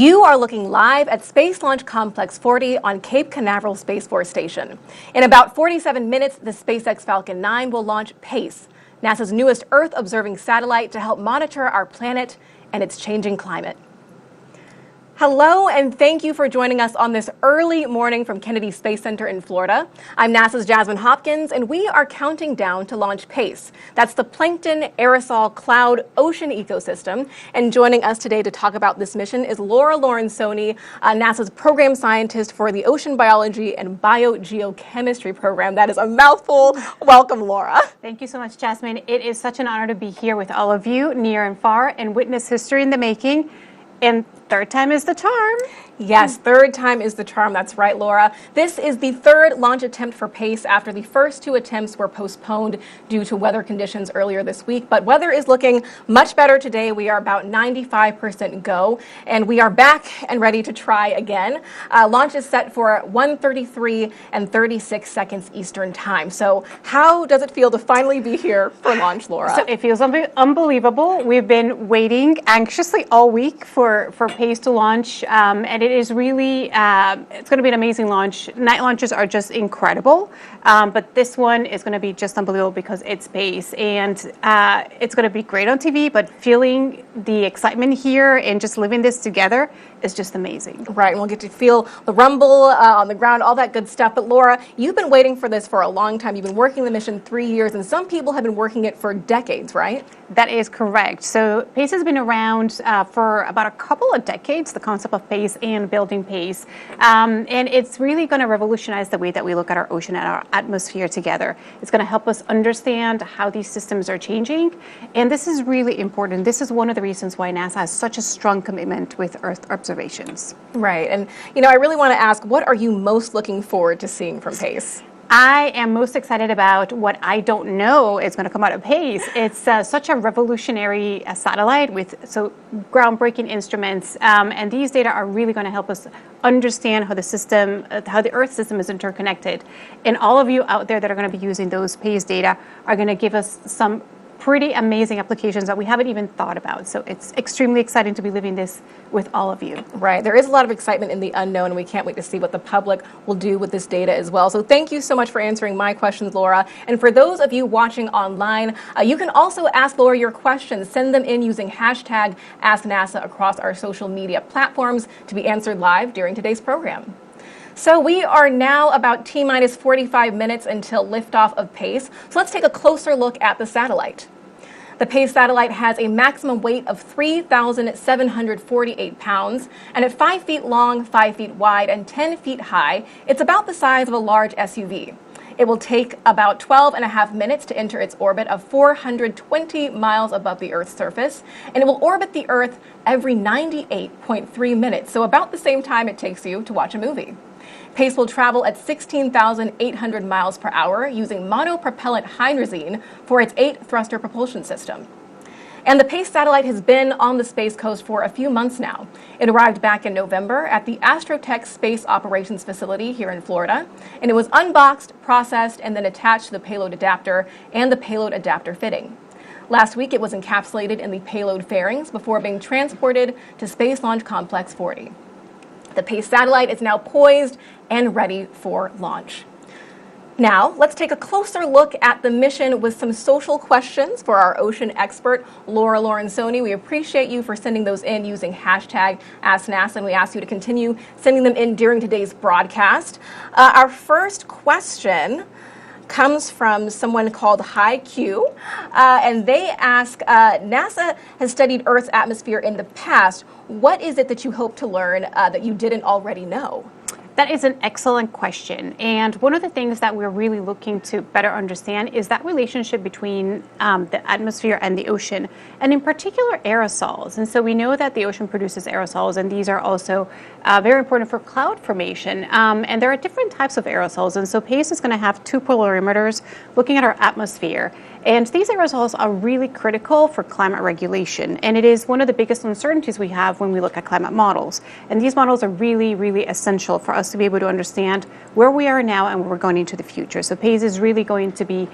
You are looking live at Space Launch Complex 40 on Cape Canaveral Space Force Station. In about 47 minutes, the SpaceX Falcon 9 will launch PACE, NASA's newest Earth-observing satellite to help monitor our planet and its changing climate. Hello, and thank you for joining us on this early morning from Kennedy Space Center in Florida. I'm NASA's Jasmine Hopkins, and we are counting down to launch PACE. That's the Plankton Aerosol Cloud Ocean Ecosystem. And joining us today to talk about this mission is Laura Lorenzoni, NASA's program scientist for the Ocean Biology and Biogeochemistry program. That is a mouthful. Welcome, Laura. Thank you so much, Jasmine. It is such an honor to be here with all of you, near and far, and witness history in the making. And third time is the charm. Yes, third time is the charm. That's right, Laura. This is the third launch attempt for PACE after the first two attempts were postponed due to weather conditions earlier this week. But weather is looking much better today. We are about 95% go, and we are back and ready to try again. Launch is set for 1:33 and 36 seconds Eastern time. So how does it feel to finally be here for launch, Laura? So it feels unbelievable. We've been waiting anxiously all week for PACE to launch, and it is really, it's going to be an amazing launch. Night launches are just incredible, but this one is going to be just unbelievable because it's PACE, and it's going to be great on TV, but feeling the excitement here and just living this together is just amazing. Right, and we'll get to feel the rumble on the ground, all that good stuff. But Laura, you've been waiting for this for a long time. You've been working the mission 3 years, and some people have been working it for decades, right? That is correct. So PACE has been around for about a couple of decades, the concept of PACE and building PACE. And it's really going to revolutionize the way that we look at our ocean and our atmosphere together. It's going to help us understand how these systems are changing. And this is really important. This is one of the reasons why NASA has such a strong commitment with Earth observations. Right. And, you know, I really want to ask, what are you most looking forward to seeing from PACE? I am most excited about what I don't know is going to come out of PACE. It's such a revolutionary satellite with groundbreaking instruments, and these data are really going to help us understand how the system, how the Earth system is interconnected. And all of you out there that are going to be using those PACE data are going to give us some pretty amazing applications that we haven't even thought about. So it's extremely exciting to be living this with all of you. Right. There is a lot of excitement in the unknown, and we can't wait to see what the public will do with this data as well. So thank you so much for answering my questions, Laura. And for those of you watching online, you can also ask Laura your questions. Send them in using hashtag AskNASA across our social media platforms to be answered live during today's program. So we are now about T-minus 45 minutes until liftoff of PACE. So let's take a closer look at the satellite. The PACE satellite has a maximum weight of 3,748 pounds, and at 5 feet long, 5 feet wide, and 10 feet high, it's about the size of a large SUV. It will take about 12 and a half minutes to enter its orbit of 420 miles above the Earth's surface, and it will orbit the Earth every 98.3 minutes, so about the same time it takes you to watch a movie. PACE will travel at 16,800 miles per hour using monopropellant hydrazine for its 8-thruster propulsion system. And the PACE satellite has been on the Space Coast for a few months now. It arrived back in November at the Astrotech Space Operations Facility here in Florida, and it was unboxed, processed, and then attached to the payload adapter and the payload adapter fitting. Last week, it was encapsulated in the payload fairings before being transported to Space Launch Complex 40. The PACE satellite is now poised and ready for launch. Now, let's take a closer look at the mission with some social questions for our ocean expert, Laura Lorenzoni. We appreciate you for sending those in using hashtag AskNASA, and we ask you to continue sending them in during today's broadcast. Our first question comes from someone called HiQ, and they ask, NASA has studied Earth's atmosphere in the past. What is it that you hope to learn that you didn't already know? That is an excellent question. And one of the things that we're really looking to better understand is that relationship between the atmosphere and the ocean, and in particular aerosols. And so we know that the ocean produces aerosols, and these are also very important for cloud formation. And there are different types of aerosols. And so PACE is going to have 2 polarimeters looking at our atmosphere. And these aerosols are really critical for climate regulation. And it is one of the biggest uncertainties we have when we look at climate models. And these models are really, really essential for us to be able to understand where we are now and where we're going into the future. So PACE is really going to be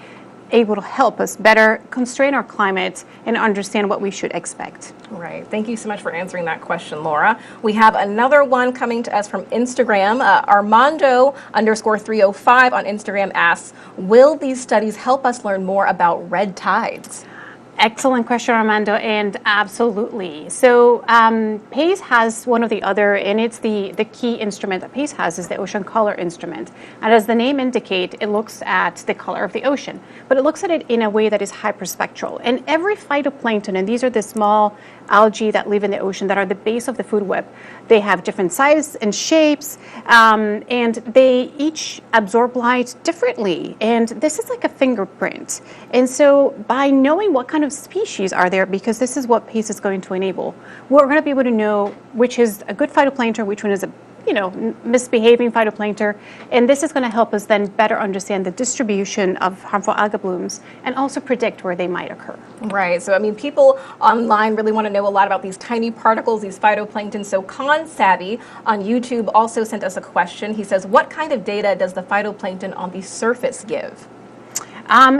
able to help us better constrain our climate and understand what we should expect. Right. Thank you so much for answering that question, Laura. We have another one coming to us from Instagram. Armando_305 on Instagram asks, will these studies help us learn more about red tides? Excellent question, Armando, and absolutely. So PACE has one of the other, and it's the key instrument that PACE has is the ocean color instrument. And as the name indicates, it looks at the color of the ocean, but it looks at it in a way that is hyperspectral. And every phytoplankton, and these are the small algae that live in the ocean that are the base of the food web, they have different sizes and shapes, and they each absorb light differently. And this is like a fingerprint. And so by knowing what kind of species are there, because this is what PACE is going to enable, we're going to be able to know which is a good phytoplankton, which one is a misbehaving phytoplankton, and this is going to help us then better understand the distribution of harmful algal blooms and also predict where they might occur. Right. So, I mean, people online really want to know a lot about these tiny particles, these phytoplankton. So, Con Savvy on YouTube also sent us a question. He says, what kind of data does the phytoplankton on the surface give?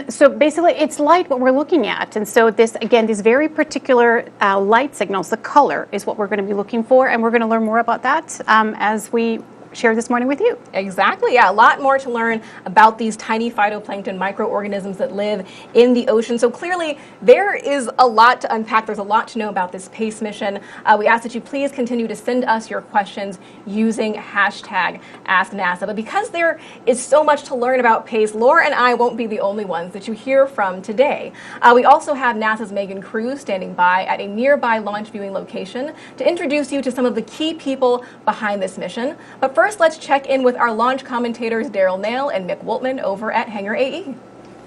So basically, it's light what we're looking at. And so this, again, these very particular light signals, the color is what we're going to be looking for. And we're going to learn more about that as we share this morning with you. Exactly. Yeah, a lot more to learn about these tiny phytoplankton microorganisms that live in the ocean. So clearly there is a lot to unpack. There's a lot to know about this PACE mission. We ask that you please continue to send us your questions using hashtag AskNASA. But because there is so much to learn about PACE, Laura and I won't be the only ones that you hear from today. We also have NASA's Megan Cruz standing by at a nearby launch viewing location to introduce you to some of the key people behind this mission. But first, let's check in with our launch commentators, Daryl Nail and Mick Woltman over at Hangar AE.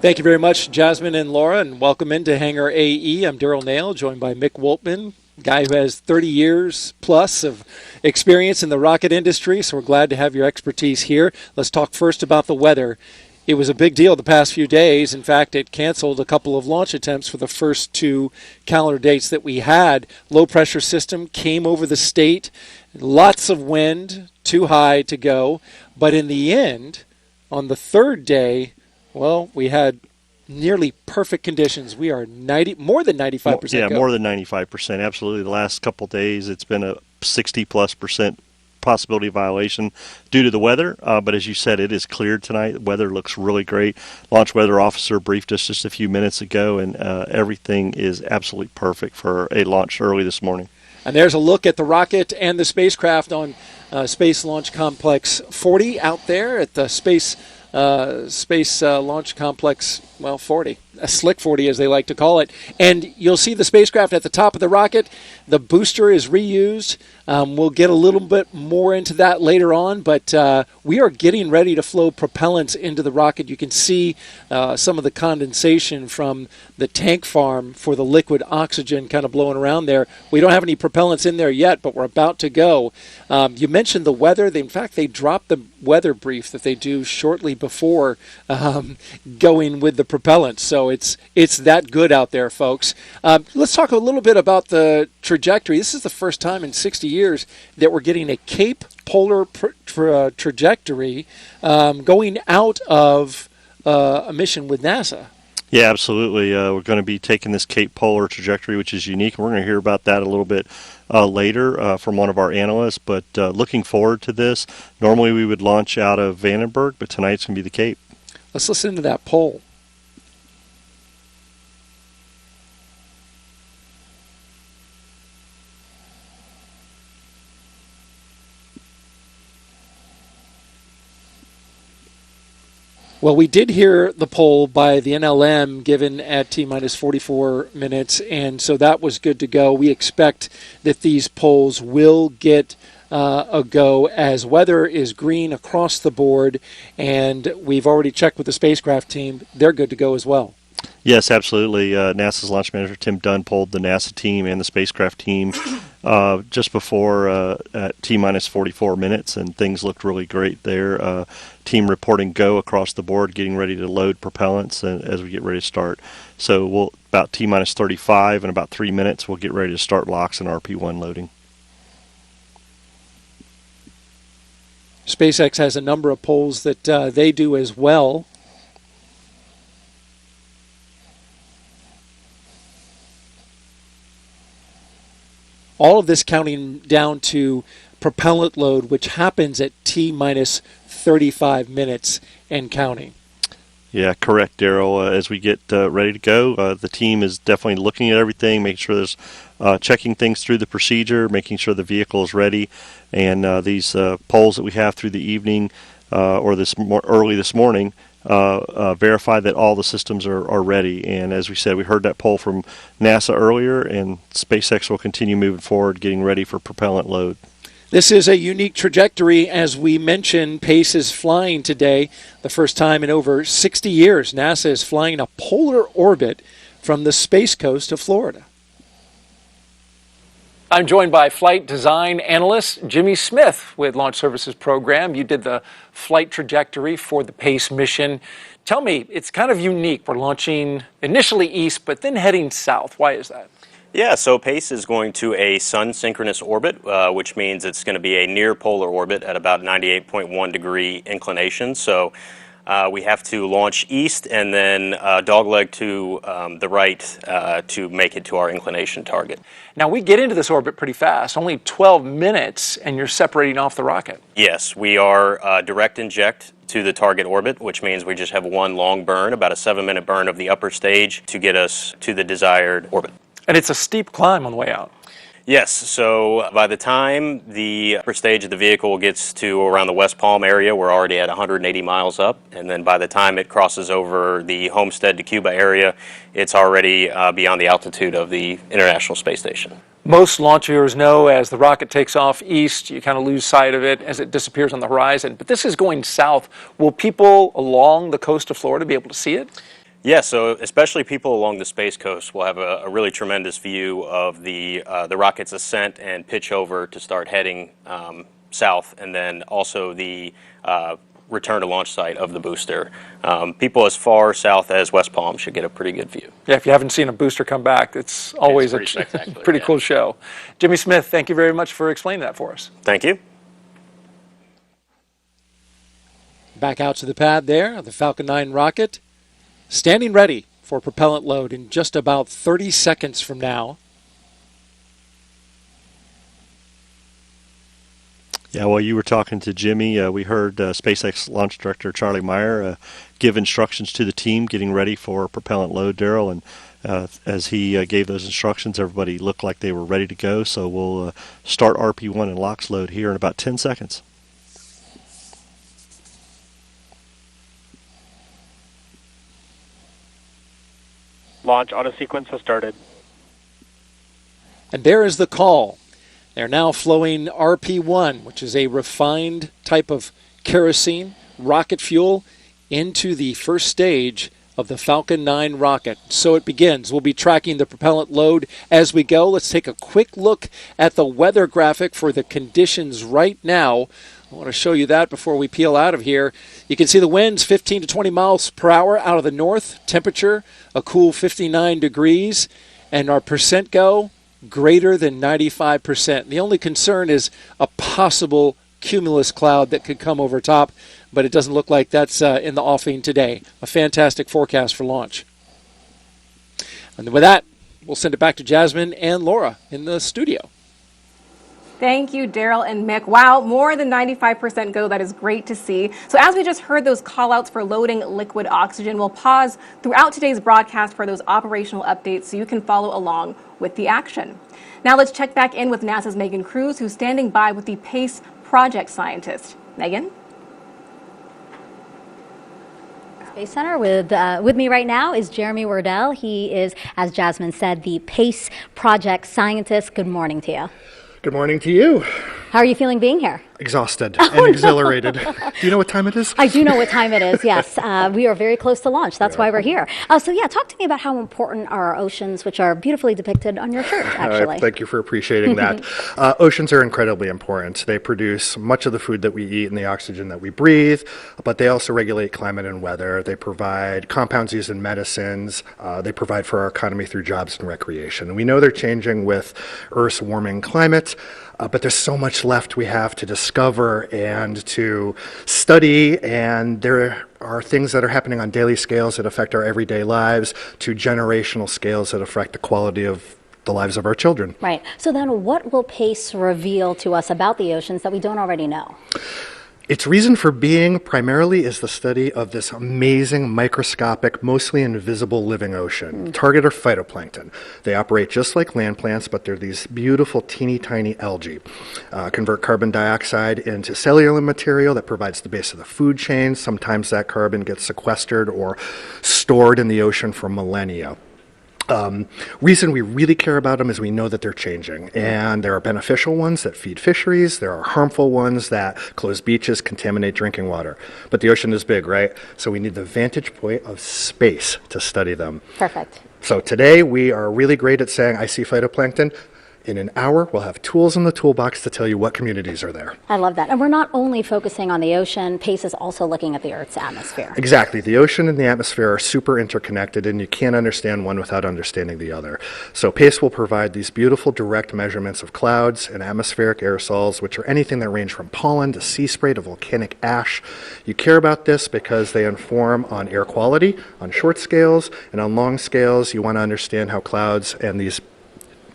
Thank you very much, Jasmine and Laura, and welcome into Hangar AE. I'm Daryl Nail, joined by Mick Woltman, guy who has 30 years plus of experience in the rocket industry, so we're glad to have your expertise here. Let's talk first about the weather. It was a big deal the past few days. In fact, it canceled a couple of launch attempts for the first two calendar dates that we had. Low pressure system came over the state, lots of wind, too high to go. But in the end, on the third day, well, we had nearly perfect conditions. We are more than 95%. Yeah, more than 95%. Absolutely. The last couple days, it's been a 60+% possibility violation due to the weather. But as you said, it is cleared tonight. The weather looks really great. Launch weather officer briefed us just a few minutes ago, and everything is absolutely perfect for a launch early this morning. And there's a look at the rocket and the spacecraft on Space Launch Complex 40 out there at the Space Launch Complex, 40, a slick 40 as they like to call it. And you'll see the spacecraft at the top of the rocket. The booster is reused. We'll get a little bit more into that later on, but we are getting ready to flow propellants into the rocket. You can see some of the condensation from the tank farm for the liquid oxygen kind of blowing around there. We don't have any propellants in there yet, but we're about to go. You mentioned the weather. In fact, they dropped the weather brief that they do shortly before going with the propellant. So it's that good out there, folks. Let's talk a little bit about the trajectory. This is the first time in 60 years that we're getting a Cape polar trajectory going out of a mission with NASA. Yeah, absolutely. We're going to be taking this Cape polar trajectory, which is unique. We're going to hear about that a little bit later from one of our analysts, but looking forward to this. Normally we would launch out of Vandenberg, but tonight's going to be the Cape. Let's listen to that poll. Well, we did hear the poll by the NLM given at T-minus 44 minutes, and so that was good to go. We expect that these polls will get a go as weather is green across the board, and we've already checked with the spacecraft team. They're good to go as well. Yes, absolutely. NASA's launch manager, Tim Dunn, polled the NASA team and the spacecraft team just before at T-minus 44 minutes, and things looked really great there. Team reporting go across the board, getting ready to load propellants as we get ready to start. So about T-minus 35 in about 3 minutes, we'll get ready to start LOX and RP1 loading. SpaceX has a number of polls that they do as well. All of this counting down to propellant load, which happens at T minus 35 minutes and counting. Yeah, correct, Daryl. As we get ready to go, the team is definitely looking at everything, making sure there's checking things through the procedure, making sure the vehicle is ready, and these polls that we have through the evening or early this morning verify that all the systems are ready. And as we said, we heard that poll from NASA earlier, and SpaceX will continue moving forward, getting ready for propellant load. This is a unique trajectory. As we mentioned, Pace is flying today. The first time in over 60 years, NASA is flying a polar orbit from the Space Coast of Florida. I'm joined by flight design analyst Jimmy Smith with Launch Services Program. You did the flight trajectory for the Pace mission. Tell me, it's kind of unique. We're launching initially east, but then heading south. Why is that? Yeah, so Pace is going to a sun-synchronous orbit, which means it's going to be a near-polar orbit at about 98.1 degree inclination. So we have to launch east and then dogleg to the right to make it to our inclination target. Now, we get into this orbit pretty fast, only 12 minutes, and you're separating off the rocket. Yes, we are direct inject to the target orbit, which means we just have one long burn, about a 7-minute burn of the upper stage to get us to the desired orbit. And it's a steep climb on the way out. Yes, so by the time the upper stage of the vehicle gets to around the West Palm area, we're already at 180 miles up. And then by the time it crosses over the Homestead to Cuba area, it's already beyond the altitude of the International Space Station. Most launch viewers know as the rocket takes off east, you kind of lose sight of it as it disappears on the horizon. But this is going south. Will people along the coast of Florida be able to see it? Yeah, so especially people along the Space Coast will have a really tremendous view of the rocket's ascent and pitch over to start heading south, and then also the return to launch site of the booster. People as far south as West Palm should get a pretty good view. Yeah, if you haven't seen a booster come back, it's always pretty a spectacular, pretty yeah. cool show. Jimmy Smith, thank you very much for explaining that for us. Thank you. Back out to the pad there, the Falcon 9 rocket. Standing ready for propellant load in just about 30 seconds from now. Yeah, while you were talking to Jimmy, we heard SpaceX Launch Director Charlie Meyer give instructions to the team getting ready for propellant load, Daryl. And as he gave those instructions, everybody looked like they were ready to go. So we'll start RP1 and LOX load here in about 10 seconds. Launch auto sequence has started. And there is the call. They're now flowing RP1, which is a refined type of kerosene, rocket fuel, into the first stage of the Falcon 9 rocket. So it begins. We'll be tracking the propellant load as we go. Let's take a quick look at the weather graphic for the conditions right now. I want to show you that before we peel out of here. You can see the winds 15 to 20 miles per hour out of the north. Temperature, a cool 59 degrees. And our percent go, greater than 95%. The only concern is a possible cumulus cloud that could come over top, but it doesn't look like that's in the offing today. A fantastic forecast for launch. And with that, we'll send it back to Jasmine and Laura in the studio. Thank you, Daryl and Mick. Wow, more than 95% go. That is great to see. So as we just heard those call-outs for loading liquid oxygen, we'll pause throughout today's broadcast for those operational updates so you can follow along with the action. Now let's check back in with NASA's Megan Cruz, who's standing by with the PACE project scientist. Megan? Space Center. With me right now is Jeremy Wardell. He is, as Jasmine said, the PACE project scientist. Good morning to you. Good morning to you. How are you feeling being here? Exhausted and exhilarated. Do you know what time it is? I do know what time it is, yes. We are very close to launch. That's why we're here. So talk to me about how important are our oceans, which are beautifully depicted on your shirt, actually. Thank you for appreciating that. Oceans are incredibly important. They produce much of the food that we eat and the oxygen that we breathe, but they also regulate climate and weather. They provide compounds used in medicines. They provide for our economy through jobs and recreation. And we know they're changing with Earth's warming climate. But there's so much left we have to discover and to study, and there are things that are happening on daily scales that affect our everyday lives to generational scales that affect the quality of the lives of our children. Right. So then what will PACE reveal to us about the oceans that we don't already know? Its reason for being primarily is the study of this amazing microscopic, mostly invisible living ocean. Target are phytoplankton. They operate just like land plants, but they're these beautiful teeny tiny algae. Convert carbon dioxide into cellular material that provides the base of the food chain. Sometimes that carbon gets sequestered or stored in the ocean for millennia. Reason we really care about them is we know that they're changing, and there are beneficial ones that feed fisheries, there are harmful ones that close beaches, contaminate drinking water. But the ocean is big, right? So we need the vantage point of space to study them. Perfect. So today we are really great at saying, I see phytoplankton. In an hour, we'll have tools in the toolbox to tell you what communities are there. I love that. And we're not only focusing on the ocean, PACE is also looking at the Earth's atmosphere. Exactly. The ocean and the atmosphere are super interconnected, and you can't understand one without understanding the other. So PACE will provide these beautiful direct measurements of clouds and atmospheric aerosols, which are anything that range from pollen to sea spray to volcanic ash. You care about this because they inform on air quality, on short scales, and on long scales. You want to understand how clouds and these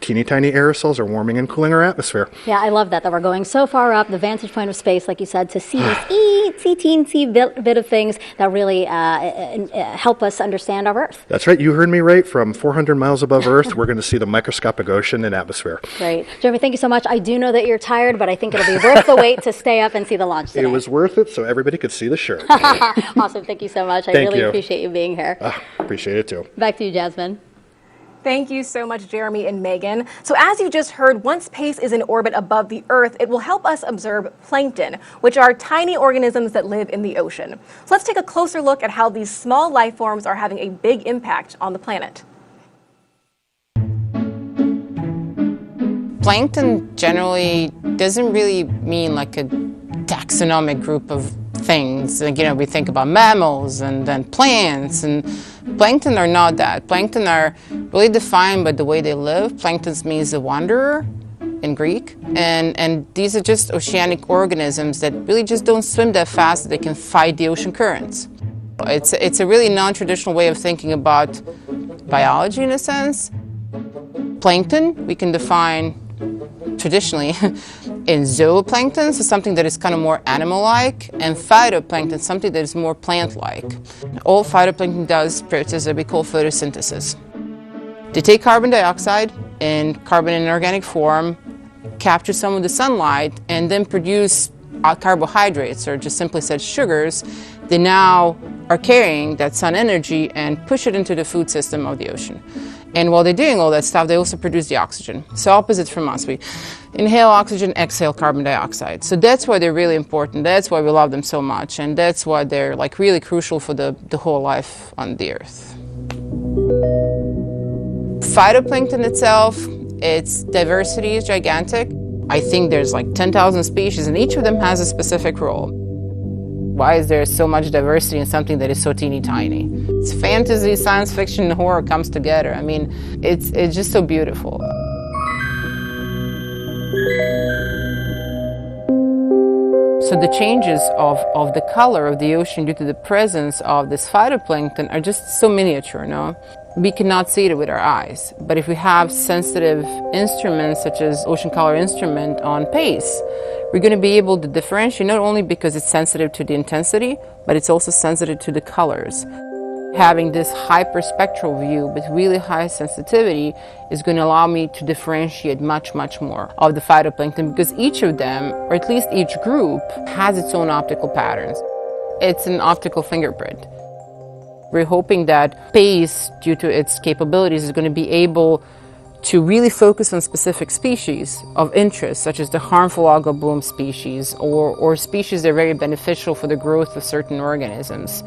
teeny tiny aerosols are warming and cooling our atmosphere. Yeah, I love that we're going so far up the vantage point of space, like you said, to see this teensy bit of things that really help us understand our Earth. That's right. You heard me right. From 400 miles above Earth, we're going to see the microscopic ocean and atmosphere. Great. Jeremy, thank you so much. I do know that you're tired, but I think it'll be worth the wait to stay up and see the launch today. It was worth it so everybody could see the shirt. Awesome. Thank you so much. I really appreciate you being here. Appreciate it too. Back to you, Jasmine. Thank you so much, Jeremy and Megan. So as you just heard, once PACE is in orbit above the Earth, it will help us observe plankton, which are tiny organisms that live in the ocean. So let's take a closer look at how these small life forms are having a big impact on the planet. Plankton generally doesn't really mean like a taxonomic group of things. Like, we think about mammals and then plants, and plankton are not that. Plankton are really defined by the way they live. Plankton means the wanderer in Greek, and these are just oceanic organisms that really just don't swim that fast that they can fight the ocean currents. It's a really non-traditional way of thinking about biology in a sense. Plankton we can define traditionally in zooplankton, so something that is kind of more animal-like, and phytoplankton, something that is more plant-like. All phytoplankton does is process what we call photosynthesis. They take carbon dioxide and carbon in organic form, capture some of the sunlight, and then produce carbohydrates, or just simply said sugars. They now are carrying that sun energy and push it into the food system of the ocean. And while they're doing all that stuff, they also produce the oxygen. So opposite from us, we inhale oxygen, exhale carbon dioxide. So that's why they're really important. That's why we love them so much. And that's why they're like really crucial for the whole life on the Earth. Phytoplankton itself, its diversity is gigantic. I think there's like 10,000 species, and each of them has a specific role. Why is there so much diversity in something that is so teeny tiny? It's fantasy, science fiction, and horror comes together. I mean, it's just so beautiful. So the changes of the color of the ocean due to the presence of this phytoplankton are just so miniature, no? We cannot see it with our eyes, but if we have sensitive instruments such as ocean color instrument on PACE, we're going to be able to differentiate, not only because it's sensitive to the intensity, but it's also sensitive to the colors. Having this hyperspectral view with really high sensitivity is going to allow me to differentiate much, much more of the phytoplankton, because each of them, or at least each group, has its own optical patterns. It's an optical fingerprint. We're hoping that PACE, due to its capabilities, is going to be able to really focus on specific species of interest, such as the harmful algal bloom species, or species that are very beneficial for the growth of certain organisms.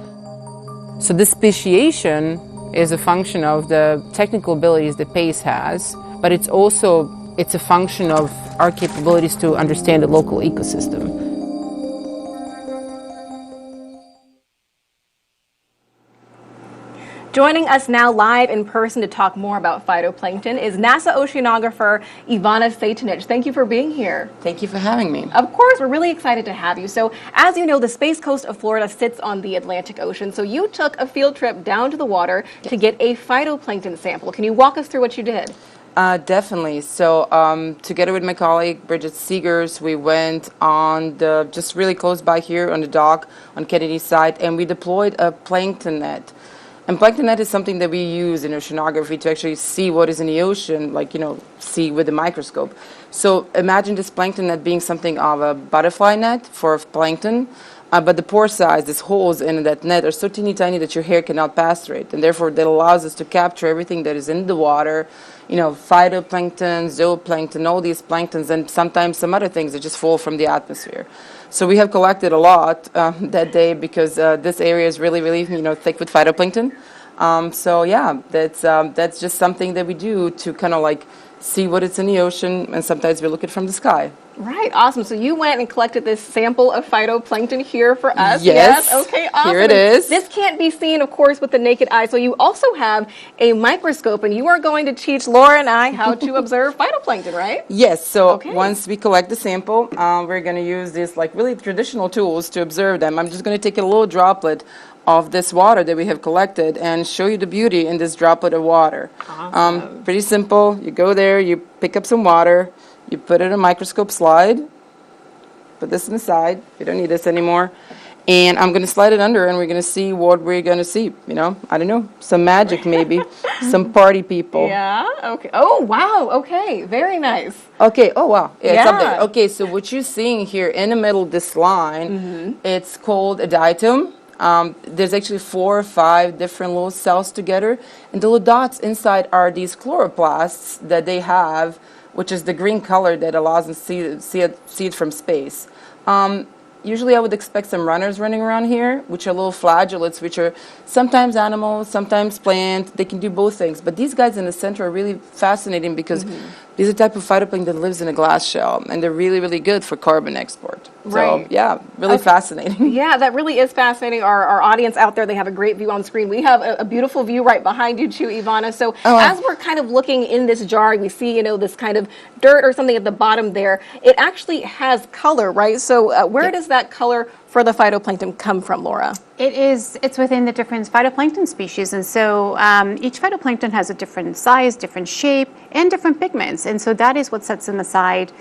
So this speciation is a function of the technical abilities that PACE has, but it's a function of our capabilities to understand the local ecosystem. Joining us now live in person to talk more about phytoplankton is NASA oceanographer Ivana Sejtanic. Thank you for being here. Thank you for having me. Of course, we're really excited to have you. So, as you know, the space coast of Florida sits on the Atlantic Ocean. So you took a field trip down to the water to get a phytoplankton sample. Can you walk us through what you did? Definitely. So together with my colleague, Bridget Seegers, we went on just really close by here on the dock on Kennedy's site, and we deployed a plankton net. And plankton net is something that we use in oceanography to actually see what is in the ocean, like, see with a microscope. So imagine this plankton net being something of a butterfly net for plankton, but the pore size, these holes in that net are so teeny tiny that your hair cannot pass through it. And therefore, that allows us to capture everything that is in the water, phytoplankton, zooplankton, all these planktons, and sometimes some other things that just fall from the atmosphere. So we have collected a lot that day because this area is really, really, thick with phytoplankton. So yeah, that's just something that we do to kind of like see what is in the ocean, and sometimes we look at it from the sky. Right, awesome. So you went and collected this sample of phytoplankton here for us. Yes. Okay, awesome. Here it is. This can't be seen, of course, with the naked eye. So you also have a microscope, and you are going to teach Laura and I how to observe phytoplankton, right? Yes. So once we collect the sample, we're going to use these like really traditional tools to observe them. I'm just going to take a little droplet of this water that we have collected and show you the beauty in this droplet of water. Awesome. Pretty simple. You go there, you pick up some water, you put it in a microscope slide, put this in the side. We don't need this anymore. And I'm going to slide it under, and we're going to see what we're going to see. I don't know, some magic maybe, some party people. Yeah, okay. Oh, wow, okay, very nice. Okay, oh, wow. Yeah. Something. Okay, so what you're seeing here in the middle of this line, it's called a diatom. There's actually 4 or 5 different little cells together, and the little dots inside are these chloroplasts that they have, which is the green color that allows them to see it from space. Usually I would expect some runners running around here, which are little flagellates, which are sometimes animals, sometimes plant. They can do both things. But these guys in the center are really fascinating because these are the type of phytoplankton that lives in a glass shell, and they're really, really good for carbon export. Right. So, yeah, really fascinating. Yeah, that really is fascinating. Our audience out there, they have a great view on screen. We have a beautiful view right behind you too, Ivana. So as we're kind of looking in this jar, we see, this kind of dirt or something at the bottom there. It actually has color, right? So where does that color for the phytoplankton come from, Laura? It's within the different phytoplankton species, and so each phytoplankton has a different size, different shape, and different pigments, and so that is what sets them aside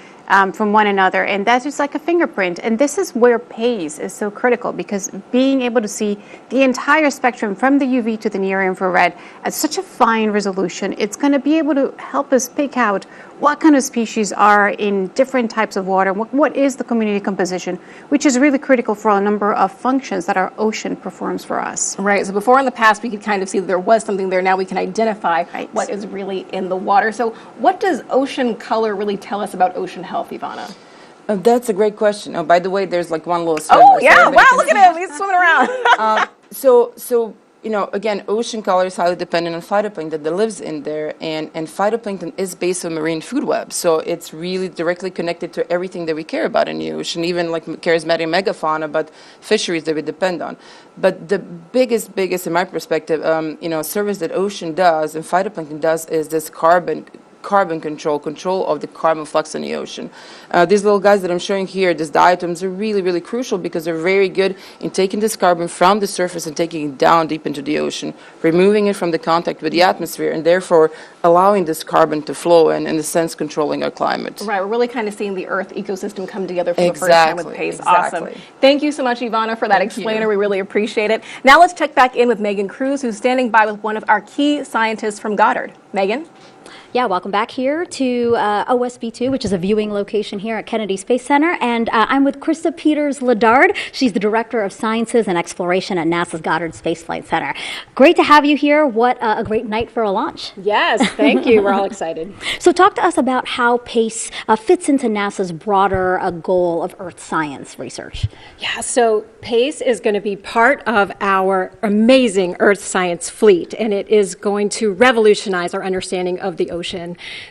from one another, and that's just like a fingerprint. And this is where PACE is so critical, because being able to see the entire spectrum from the UV to the near infrared at such a fine resolution, it's going to be able to help us pick out what kind of species are in different types of water, what is the community composition, which is really critical for a number of functions that our ocean performs for us. Right, so before in the past we could kind of see that there was something there. Now we can identify what is really in the water. So what does ocean color really tell us about ocean health, Ivana? That's a great question. Oh, by the way, there's like one little swimmer. Oh, yeah, wow, look at him. He's swimming around. So again, ocean color is highly dependent on phytoplankton that lives in there, and phytoplankton is based on marine food webs, so it's really directly connected to everything that we care about in the ocean, even like charismatic megafauna, but fisheries that we depend on. But the biggest, in my perspective, service that ocean does and phytoplankton does is this carbon control of the carbon flux in the ocean. These little guys that I'm showing here, these diatoms, are really, really crucial because they're very good in taking this carbon from the surface and taking it down deep into the ocean, removing it from the contact with the atmosphere, and therefore allowing this carbon to flow and, in a sense, controlling our climate. Right, we're really kind of seeing the Earth ecosystem come together for the first time with PACE. Exactly. Awesome. Thank you so much, Ivana, for that explainer. We really appreciate it. Now let's check back in with Megan Cruz, who's standing by with one of our key scientists from Goddard. Megan? Yeah, welcome back here to OSB2, which is a viewing location here at Kennedy Space Center. And I'm with Krista Peters-Ledard. She's the Director of Sciences and Exploration at NASA's Goddard Space Flight Center. Great to have you here. What a great night for a launch. Yes, thank you. We're all excited. So talk to us about how PACE fits into NASA's broader goal of Earth science research. Yeah, so PACE is going to be part of our amazing Earth science fleet, and it is going to revolutionize our understanding of the ocean.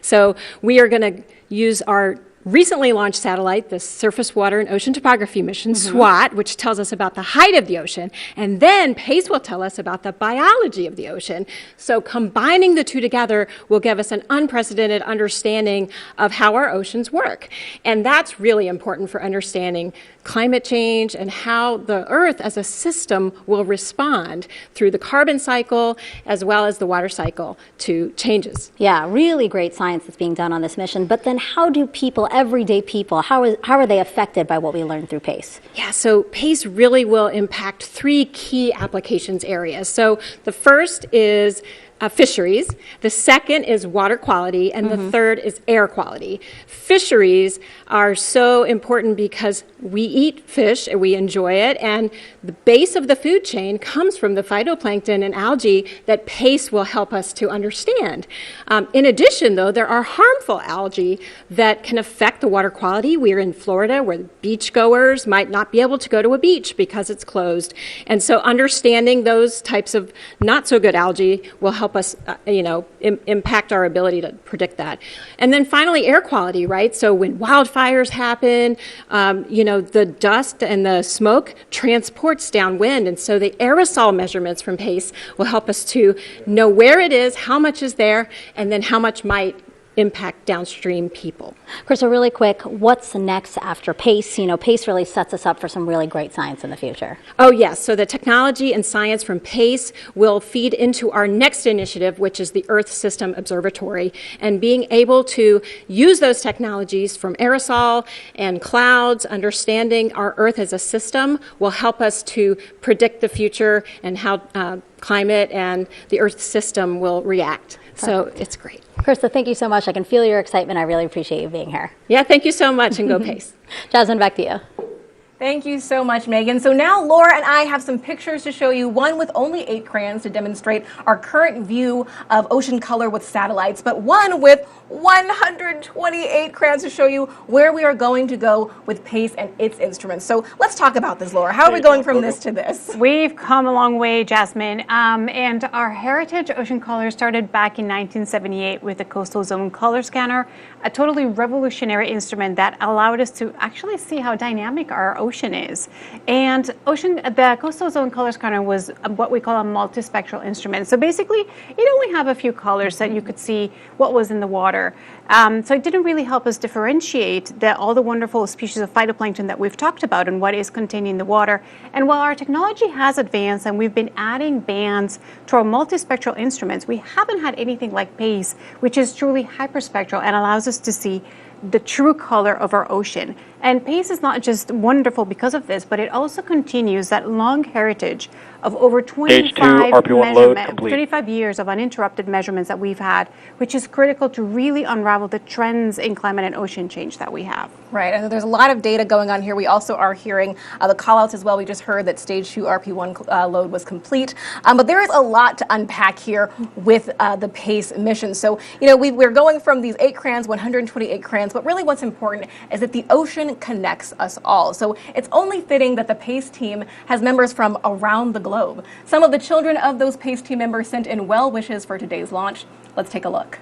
So we are going to use our recently launched satellite, the Surface Water and Ocean Topography Mission, SWOT, which tells us about the height of the ocean, and then PACE will tell us about the biology of the ocean. So combining the two together will give us an unprecedented understanding of how our oceans work. And that's really important for understanding climate change and how the Earth as a system will respond through the carbon cycle as well as the water cycle to changes. Yeah, really great science that's being done on this mission. But then how do people, everyday people, how are they affected by what we learned through PACE? Yeah, so PACE really will impact 3 key applications areas. So the first is fisheries, the second is water quality, and the third is air quality. Fisheries are so important because we eat fish and we enjoy it, and the base of the food chain comes from the phytoplankton and algae that PACE will help us to understand. In addition, though, there are harmful algae that can affect the water quality. We're in Florida where beachgoers might not be able to go to a beach because it's closed. And so understanding those types of not so good algae will help us, impact our ability to predict that. And then finally, air quality, right? So when wildfires happen, the dust and the smoke transports downwind. And so the aerosol measurements from PACE will help us to know where it is, how much is there, and then how much might impact downstream people. Krista, really quick, what's next after PACE? PACE really sets us up for some really great science in the future. Oh, yes. So the technology and science from PACE will feed into our next initiative, which is the Earth System Observatory. And being able to use those technologies from aerosol and clouds, understanding our Earth as a system, will help us to predict the future and how climate and the Earth system will react. So it's great. Krista, thank you so much. I can feel your excitement. I really appreciate you being here. Yeah, thank you so much, and go PACE. Jasmine, back to you. Thank you so much, Megan. So now Laura and I have some pictures to show you, one with only 8 crayons to demonstrate our current view of ocean color with satellites, but one with 128 crayons to show you where we are going to go with PACE and its instruments. So let's talk about this, Laura. How are we going from this to this? We've come a long way, Jasmine. And our Heritage Ocean Color started back in 1978 with the Coastal Zone Color Scanner, a totally revolutionary instrument that allowed us to actually see how dynamic our ocean is. And the Coastal Zone Color Scanner was what we call a multispectral instrument. So basically, it only have a few colors that you could see what was in the water. So it didn't really help us differentiate all the wonderful species of phytoplankton that we've talked about and what is contained in the water. And while our technology has advanced and we've been adding bands to our multispectral instruments, we haven't had anything like PACE, which is truly hyperspectral and allows us to see the true color of our ocean. And PACE is not just wonderful because of this, but it also continues that long heritage of over 25 years of uninterrupted measurements that we've had, which is critical to really unravel the trends in climate and ocean change that we have. Right, and there's a lot of data going on here. We also are hearing the callouts as well. We just heard that stage 2 RP1 load was complete. But there is a lot to unpack here with the PACE mission. So, we're going from these 8 crayons, 128 crayons, but really what's important is that the ocean connects us all. So it's only fitting that the PACE team has members from around the globe. Some of the children of those PACE team members sent in well wishes for today's launch. Let's take a look.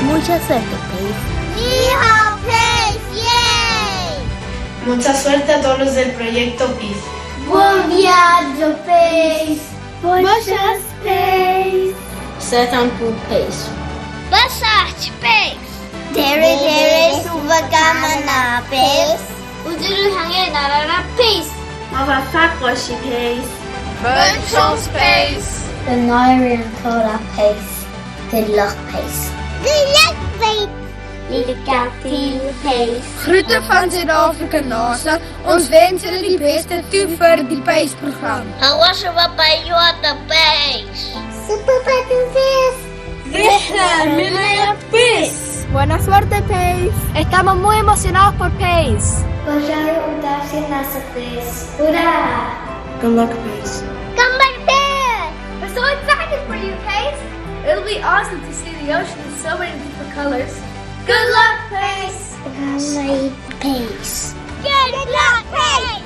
Mucha suerte, PACE. ¡Hija PACE! ¡Yay! Mucha suerte a todos los del proyecto PACE. Buon viaggio, PACE! Boas PACE! Setan pour PACE. Boa sorte, PACE! 데레데레 수박가마나 PACE! 우주를 향해 날아라 PACE! Mavafakwashi PACE. Bonne chance, PACE! Benairin Koda PACE. Good luck, PACE. Good luck, PACE! Lieve PACE. Groeten van Zuid-Afrika NASA. Ons wens jullie die beste toe vir die PACE-program. Hawaii Wapayota PACE. Super PACE. Deja, Milaya PACE. Buena suerte, PACE. Estamos muy emocionados por PACE. Bajara Udasi NASA PACE. Hurrah! Good luck, PACE. Come back there! We're so excited for you, PACE. It'll be awesome to see the ocean in so many different colors. Good luck, PACE! Good luck, PACE. Good luck, PACE!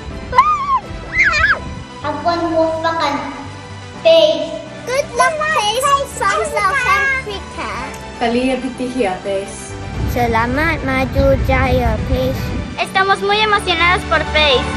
Habang mufakan Pace. Good luck, Pace, from South Africa. Kalia bitihia, Pace. Salamat, Maju Jaya, Pace. Estamos muy emocionados por Pace.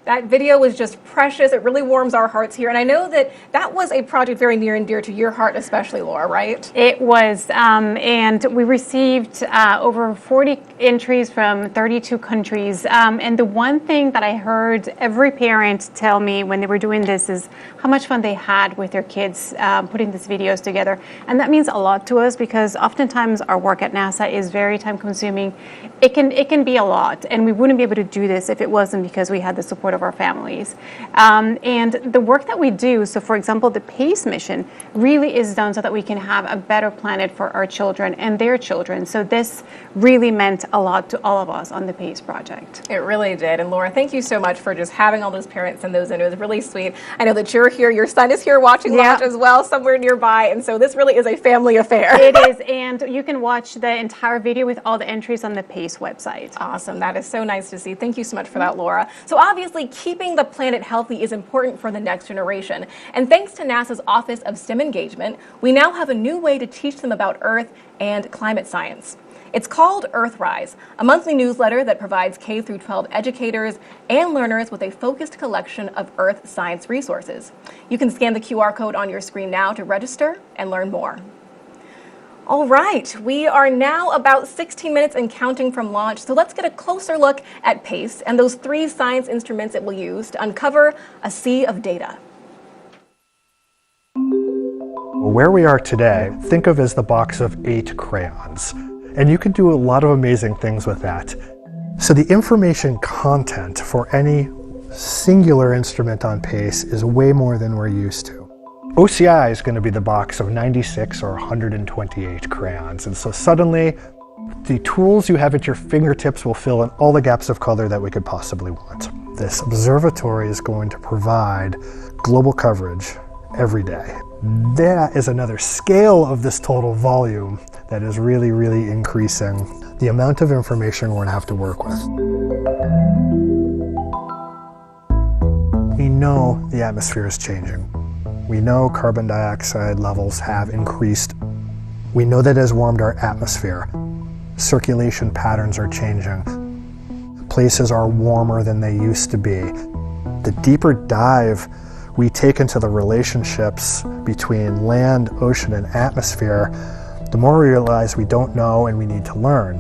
That video was just precious. It really warms our hearts here. And I know that that was a project very near and dear to your heart, especially, Laura, right? It was, and we received over 40 entries from 32 countries. And the one thing that I heard every parent tell me when they were doing this is how much fun they had with their kids putting these videos together. And that means a lot to us because oftentimes our work at NASA is very time consuming. It can be a lot, and we wouldn't be able to do this if it wasn't because we had the support of our families. And the work that we do, so for example, the PACE mission really is done so that we can have a better planet for our children and their children. So this really meant a lot to all of us on the PACE project. It really did. And Laura, thank you so much for just having all those parents send those in. It was really sweet. I know that you're here, your son is here watching launch as well, somewhere nearby. And so this really is a family affair. It is, and you can watch the entire video with all the entries on the PACE website. Awesome. That is so nice to see. Thank you so much for that, Laura. So obviously, keeping the planet healthy is important for the next generation. And thanks to NASA's Office of STEM Engagement, we now have a new way to teach them about Earth and climate science. It's called Earthrise, a monthly newsletter that provides K-12 educators and learners with a focused collection of Earth science resources. You can scan the QR code on your screen now to register and learn more. All right, we are now about 16 minutes and counting from launch, so let's get a closer look at PACE and those 3 science instruments it will use to uncover a sea of data. Where we are today, think of as the box of 8 crayons, and you can do a lot of amazing things with that. So the information content for any singular instrument on PACE is way more than we're used to. OCI is going to be the box of 96 or 128 crayons. And so suddenly, the tools you have at your fingertips will fill in all the gaps of color that we could possibly want. This observatory is going to provide global coverage every day. That is another scale of this total volume that is really, really increasing the amount of information we're going to have to work with. We know the atmosphere is changing. We know carbon dioxide levels have increased. We know that has warmed our atmosphere. Circulation patterns are changing. Places are warmer than they used to be. The deeper dive we take into the relationships between land, ocean, and atmosphere, the more we realize we don't know and we need to learn.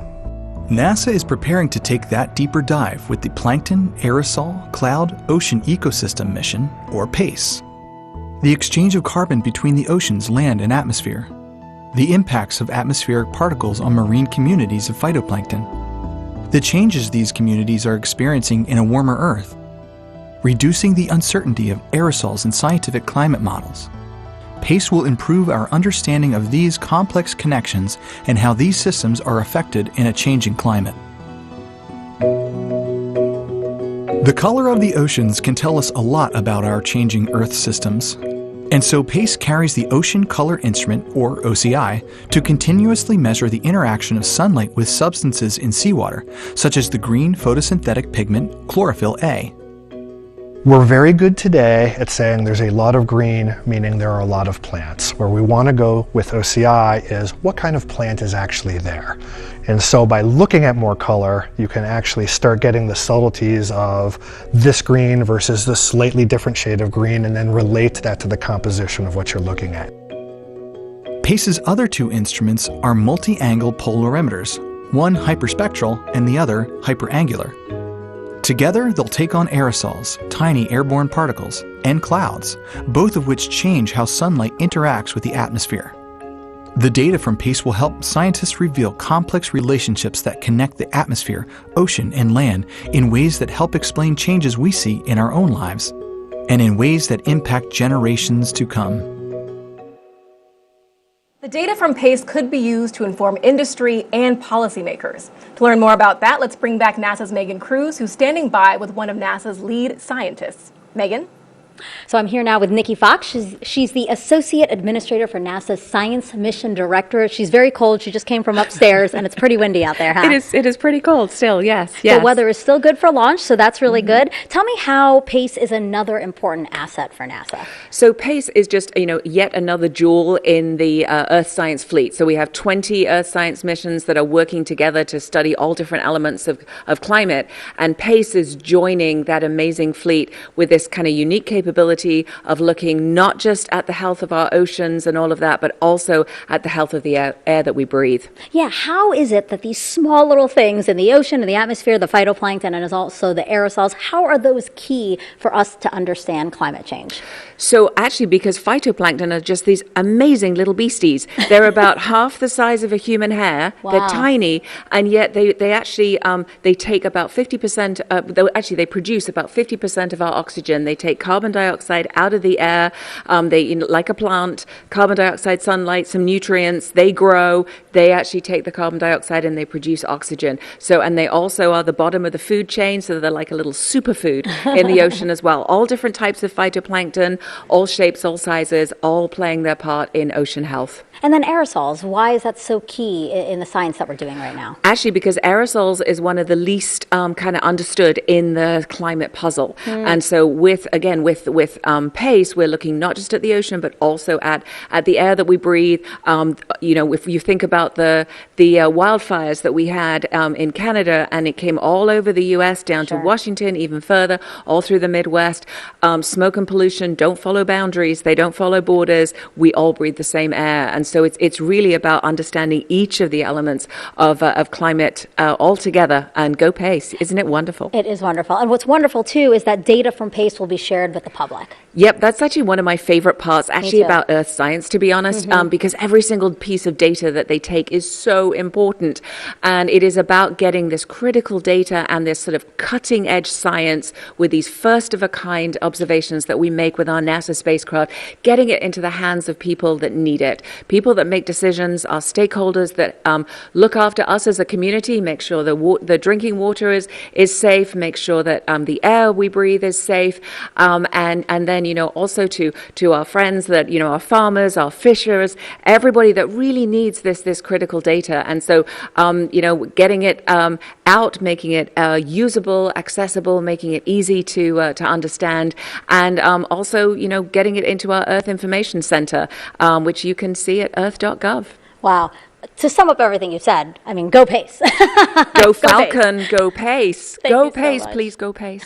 NASA is preparing to take that deeper dive with the Plankton, Aerosol, Cloud, Ocean Ecosystem Mission, or PACE. The exchange of carbon between the oceans, land, and atmosphere. The impacts of atmospheric particles on marine communities of phytoplankton. The changes these communities are experiencing in a warmer Earth. Reducing the uncertainty of aerosols in scientific climate models. PACE will improve our understanding of these complex connections and how these systems are affected in a changing climate. The color of the oceans can tell us a lot about our changing Earth systems. And so PACE carries the Ocean Color Instrument, or OCI, to continuously measure the interaction of sunlight with substances in seawater, such as the green photosynthetic pigment chlorophyll A. We're very good today at saying there's a lot of green, meaning there are a lot of plants. Where we want to go with OCI is what kind of plant is actually there. And so by looking at more color, you can actually start getting the subtleties of this green versus this slightly different shade of green and then relate that to the composition of what you're looking at. PACE's other 2 instruments are multi-angle polarimeters, one hyperspectral and the other hyperangular. Together, they'll take on aerosols, tiny airborne particles, and clouds, both of which change how sunlight interacts with the atmosphere. The data from PACE will help scientists reveal complex relationships that connect the atmosphere, ocean, and land in ways that help explain changes we see in our own lives, and in ways that impact generations to come. The data from PACE could be used to inform industry and policymakers. To learn more about that, let's bring back NASA's Megan Cruz, who's standing by with one of NASA's lead scientists. Megan? So I'm here now with Nikki Fox. She's the Associate Administrator for NASA's Science Mission Directorate. She's very cold. She just came from upstairs, and it's pretty windy out there, huh? It is pretty cold still, yes. The weather is still good for launch, so that's really good. Tell me how PACE is another important asset for NASA. So PACE is just, yet another jewel in the Earth science fleet. So we have 20 Earth science missions that are working together to study all different elements of climate, and PACE is joining that amazing fleet with this kind of unique capability of looking not just at the health of our oceans and all of that, but also at the health of the air that we breathe. Yeah, how is it that these small little things in the ocean, in the atmosphere, the phytoplankton, and also the aerosols, how are those key for us to understand climate change? So actually, because phytoplankton are just these amazing little beasties. They're about half the size of a human hair. Wow. They're tiny, and yet they actually they take about 50%. They produce about 50% of our oxygen. They take carbon dioxide out of the air. Like a plant, carbon dioxide, sunlight, some nutrients. They grow. They actually take the carbon dioxide and they produce oxygen. And they also are the bottom of the food chain, so they're like a little superfood in the ocean as well. All different types of phytoplankton, all shapes, all sizes, all playing their part in ocean health. And then aerosols, why is that so key in the science that we're doing right now? Actually, because aerosols is one of the least kind of understood in the climate puzzle. And so with PACE, we're looking not just at the ocean, but also at the air that we breathe. If you think about the wildfires that we had in Canada, and it came all over the U.S. down to Washington, even further, all through the Midwest, smoke and pollution don't follow boundaries. They don't follow borders. We all breathe the same air. And so it's really about understanding each of the elements of climate all together. And go PACE. Isn't it wonderful? It is wonderful. And what's wonderful, too, is that data from PACE will be shared with the public. Yep, that's actually one of my favorite parts, actually, about Earth science, to be honest, because every single piece of data that they take is so important. And it is about getting this critical data and this sort of cutting-edge science with these first-of-a-kind observations that we make with our NASA spacecraft, getting it into the hands of people that need it, people that make decisions, our stakeholders that look after us as a community, make sure the drinking water is safe, make sure that the air we breathe is safe, and then also to our friends that our farmers, our fishers, everybody that really needs this critical data. And so getting it out, making it usable, accessible, making it easy to understand, and also getting it into our Earth Information Center, which you can see at earth.gov. Wow. To sum up everything you said, go PACE. Go Falcon, go PACE. Go PACE, please go PACE.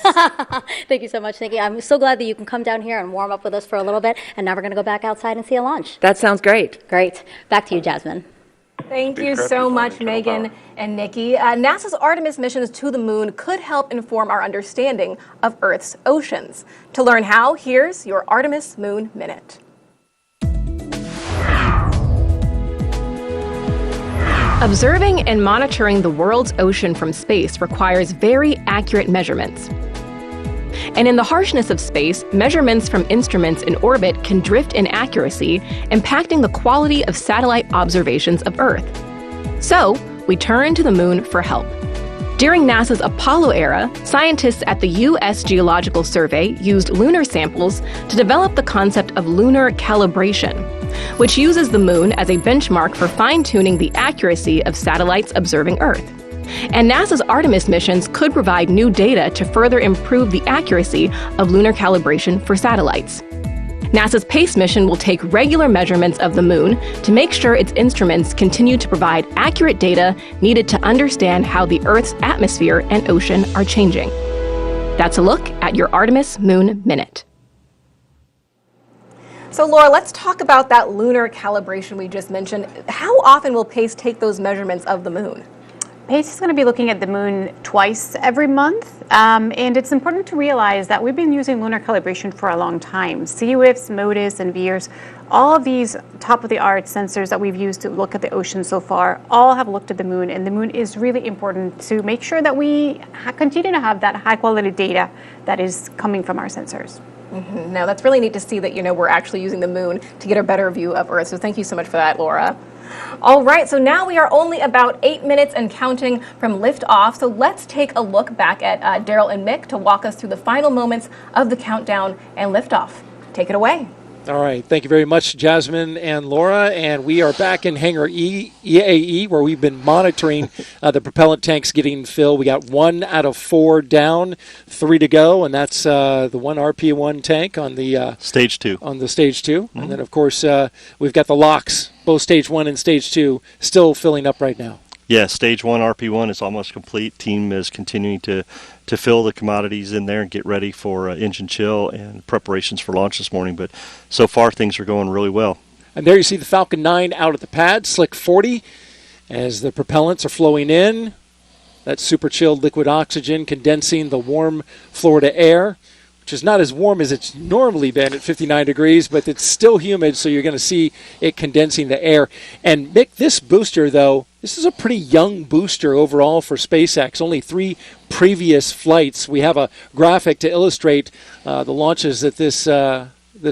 Thank you so much, Nikki. I'm so glad that you can come down here and warm up with us for a little bit, and now we're going to go back outside and see a launch. That sounds great. Great. Back to you, Jasmine. Thank you so much, Megan and Nikki. NASA's Artemis missions to the moon could help inform our understanding of Earth's oceans. To learn how, here's your Artemis Moon Minute. Observing and monitoring the world's ocean from space requires very accurate measurements. And in the harshness of space, measurements from instruments in orbit can drift in accuracy, impacting the quality of satellite observations of Earth. So, we turn to the moon for help. During NASA's Apollo era, scientists at the U.S. Geological Survey used lunar samples to develop the concept of lunar calibration, which uses the moon as a benchmark for fine-tuning the accuracy of satellites observing Earth. And NASA's Artemis missions could provide new data to further improve the accuracy of lunar calibration for satellites. NASA's PACE mission will take regular measurements of the moon to make sure its instruments continue to provide accurate data needed to understand how the Earth's atmosphere and ocean are changing. That's a look at your Artemis Moon Minute. So Laura, let's talk about that lunar calibration we just mentioned. How often will PACE take those measurements of the moon? PACE is going to be looking at the moon twice every month, and it's important to realize that we've been using lunar calibration for a long time. CUIFs, MODIS, and VIIRS, all of these top-of-the-art sensors that we've used to look at the ocean so far, all have looked at the moon, and the moon is really important to make sure that we continue to have that high-quality data that is coming from our sensors. Now, that's really neat to see that, we're actually using the moon to get a better view of Earth, so thank you so much for that, Laura. All right, so now we are only about 8 minutes and counting from liftoff. So let's take a look back at Daryl and Mick to walk us through the final moments of the countdown and liftoff. Take it away. All right. Thank you very much, Jasmine and Laura. And we are back in Hangar EAE, where we've been monitoring the propellant tanks getting filled. We got 1 out of 4 down, 3 to go, and that's the 1 RP1 tank on the Stage 2. On the Stage 2. And then, of course, we've got the LOX, both Stage 1 and Stage 2, still filling up right now. Yeah, Stage 1 RP1 is almost complete. Team is continuing to fill the commodities in there and get ready for engine chill and preparations for launch this morning. But so far, things are going really well. And there you see the Falcon 9 out at the pad, Slick 40, as the propellants are flowing in. That super chilled liquid oxygen condensing the warm Florida air, which is not as warm as it's normally been at 59 degrees, but it's still humid, so you're going to see it condensing the air. And Mick, this booster, though, this is a pretty young booster overall for SpaceX. Only 3 previous flights. We have a graphic to illustrate the launches that this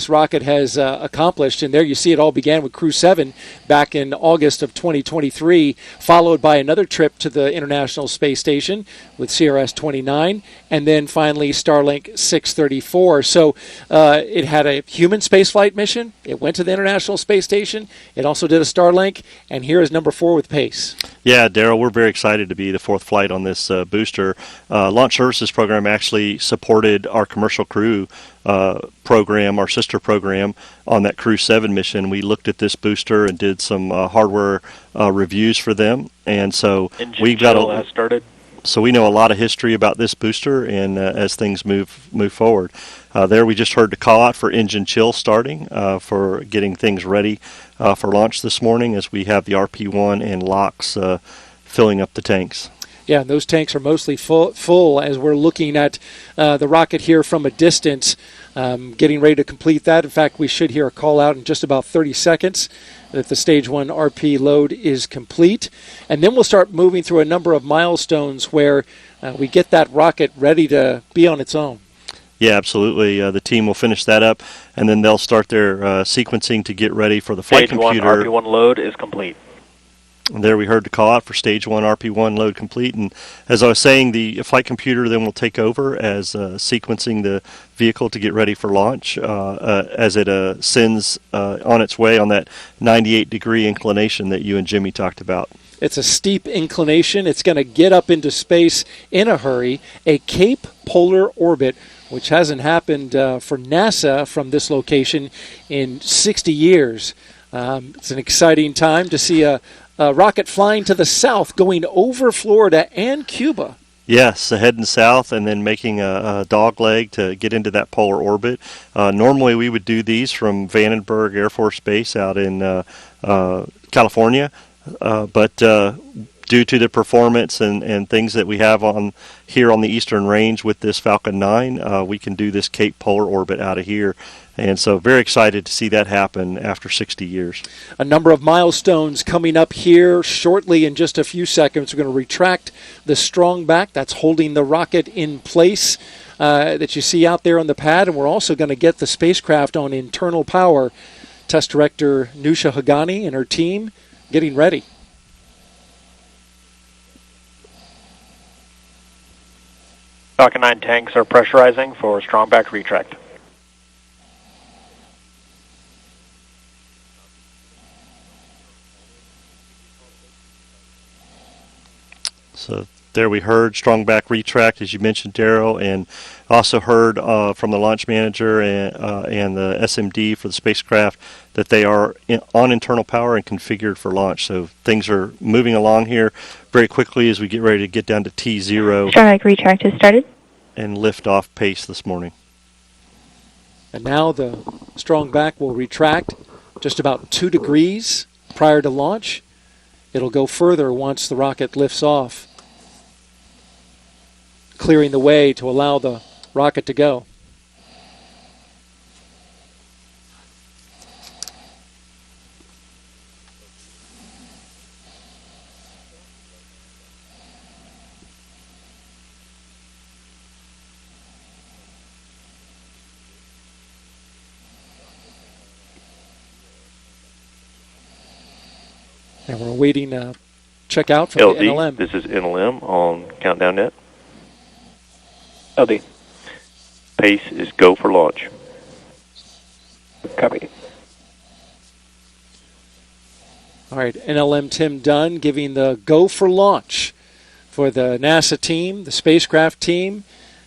rocket has accomplished. And there you see it all began with Crew 7 back in August of 2023, followed by another trip to the International Space Station with CRS-29, and then finally Starlink 634. So it had a human spaceflight mission. It went to the International Space Station. It also did a Starlink, and here is number 4 with pace. Yeah, Daryl, we're very excited to be the 4th flight on this booster. Launch Services Program actually supported our commercial crew program, our sister program, on that Crew 7 mission. We looked at this booster and did some hardware reviews for them, and so we've got started. So we know a lot of history about this booster, and as things move forward, there we just heard the call out for engine chill starting for getting things ready for launch this morning, as we have the RP1 and LOX filling up the tanks. Yeah, and those tanks are mostly full as we're looking at the rocket here from a distance, getting ready to complete that. In fact, we should hear a call out in just about 30 seconds that the Stage 1 RP load is complete. And then we'll start moving through a number of milestones where we get that rocket ready to be on its own. Yeah, absolutely. The team will finish that up, and then they'll start their sequencing to get ready for the flight Stage computer. 1 RP1 load is complete. And there we heard the call out for Stage 1 RP1 load complete. And as I was saying, the flight computer then will take over as sequencing the vehicle to get ready for launch as it sends on its way on that 98-degree inclination that you and Jimmy talked about. It's a steep inclination. It's going to get up into space in a hurry. A Cape Polar Orbit, which hasn't happened for NASA from this location in 60 years. It's an exciting time to see a rocket flying to the south, going over Florida and Cuba. Yes, heading south and then making a dog leg to get into that polar orbit. Normally we would do these from Vandenberg Air Force Base out in California, but due to the performance and things that we have on here on the Eastern Range with this Falcon 9, we can do this Cape Polar Orbit out of here. And so very excited to see that happen after 60 years. A number of milestones coming up here shortly in just a few seconds. We're going to retract the strong back that's holding the rocket in place that you see out there on the pad. And we're also going to get the spacecraft on internal power. Test Director Nusha Hagani and her team getting ready. Falcon 9 tanks are pressurizing for strong back retract. So there we heard strong back retract, as you mentioned, Daryl, and also heard from the launch manager and the SMD for the spacecraft that they are on internal power and configured for launch. So things are moving along here very quickly as we get ready to get down to T0. Strong back retract has started. And lift off pace this morning. And now the strong back will retract just about 2 degrees prior to launch. It'll go further once the rocket lifts off, clearing the way to allow the rocket to go. And we're waiting check out from LD, the NLM. this is NLM on Countdown Net. LD. Pace is go for launch. Copy. All right, NLM Tim Dunn giving the go for launch for the NASA team, the spacecraft team,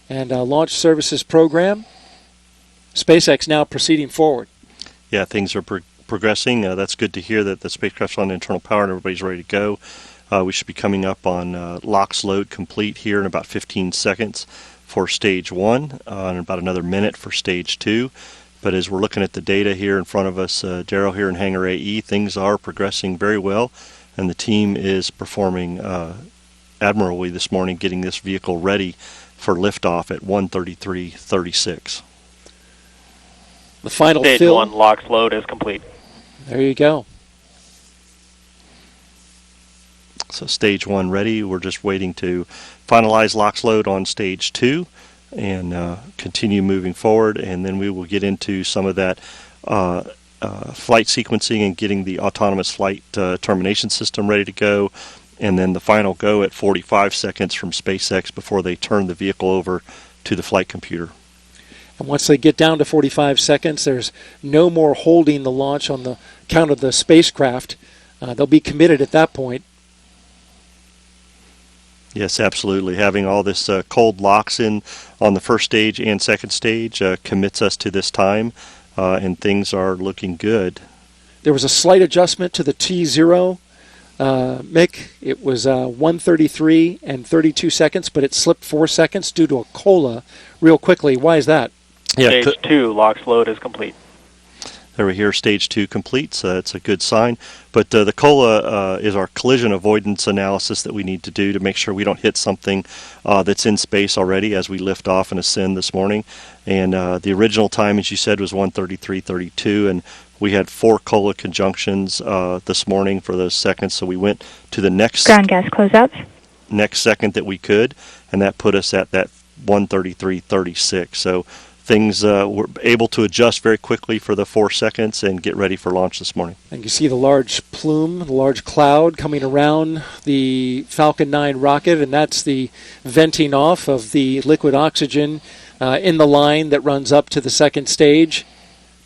and launch services program. SpaceX now proceeding forward. Yeah, things are progressing. That's good to hear that the spacecraft's on internal power and everybody's ready to go. We should be coming up on LOX load complete here in about 15 seconds for stage 1 and about another minute for stage 2. But as we're looking at the data here in front of us, Daryl, here in Hangar AE, things are progressing very well, and the team is performing admirably this morning, getting this vehicle ready for liftoff at 1:33:36. The final Stage fill. 1 LOX load is complete. There you go. So stage 1 ready. We're just waiting to finalize LOX load on stage 2 and continue moving forward, and then we will get into some of that flight sequencing and getting the autonomous flight termination system ready to go, and then the final go at 45 seconds from SpaceX before they turn the vehicle over to the flight computer. And once they get down to 45 seconds, there's no more holding the launch on the count of the spacecraft. They'll be committed at that point. Yes, absolutely. Having all this cold LOX in on the first stage and second stage commits us to this time, and things are looking good. There was a slight adjustment to the T0, Mick. It was 1:33 and 32 seconds, but it slipped 4 seconds due to a COLA real quickly. Why is that? Yeah, Stage 2 LOX load is complete. There we hear stage 2 complete, so that's a good sign. But the COLA is our collision avoidance analysis that we need to do to make sure we don't hit something that's in space already as we lift off and ascend this morning. And the original time, as you said, was 1:33:32, and we had 4 COLA conjunctions this morning for those seconds, so we went to the next ground gas closeouts. Next second that we could, and that put us at that 1:33:36. So things were able to adjust very quickly for the 4 seconds and get ready for launch this morning. And you see the large plume, the large cloud coming around the Falcon 9 rocket, and that's the venting off of the liquid oxygen in the line that runs up to the second stage.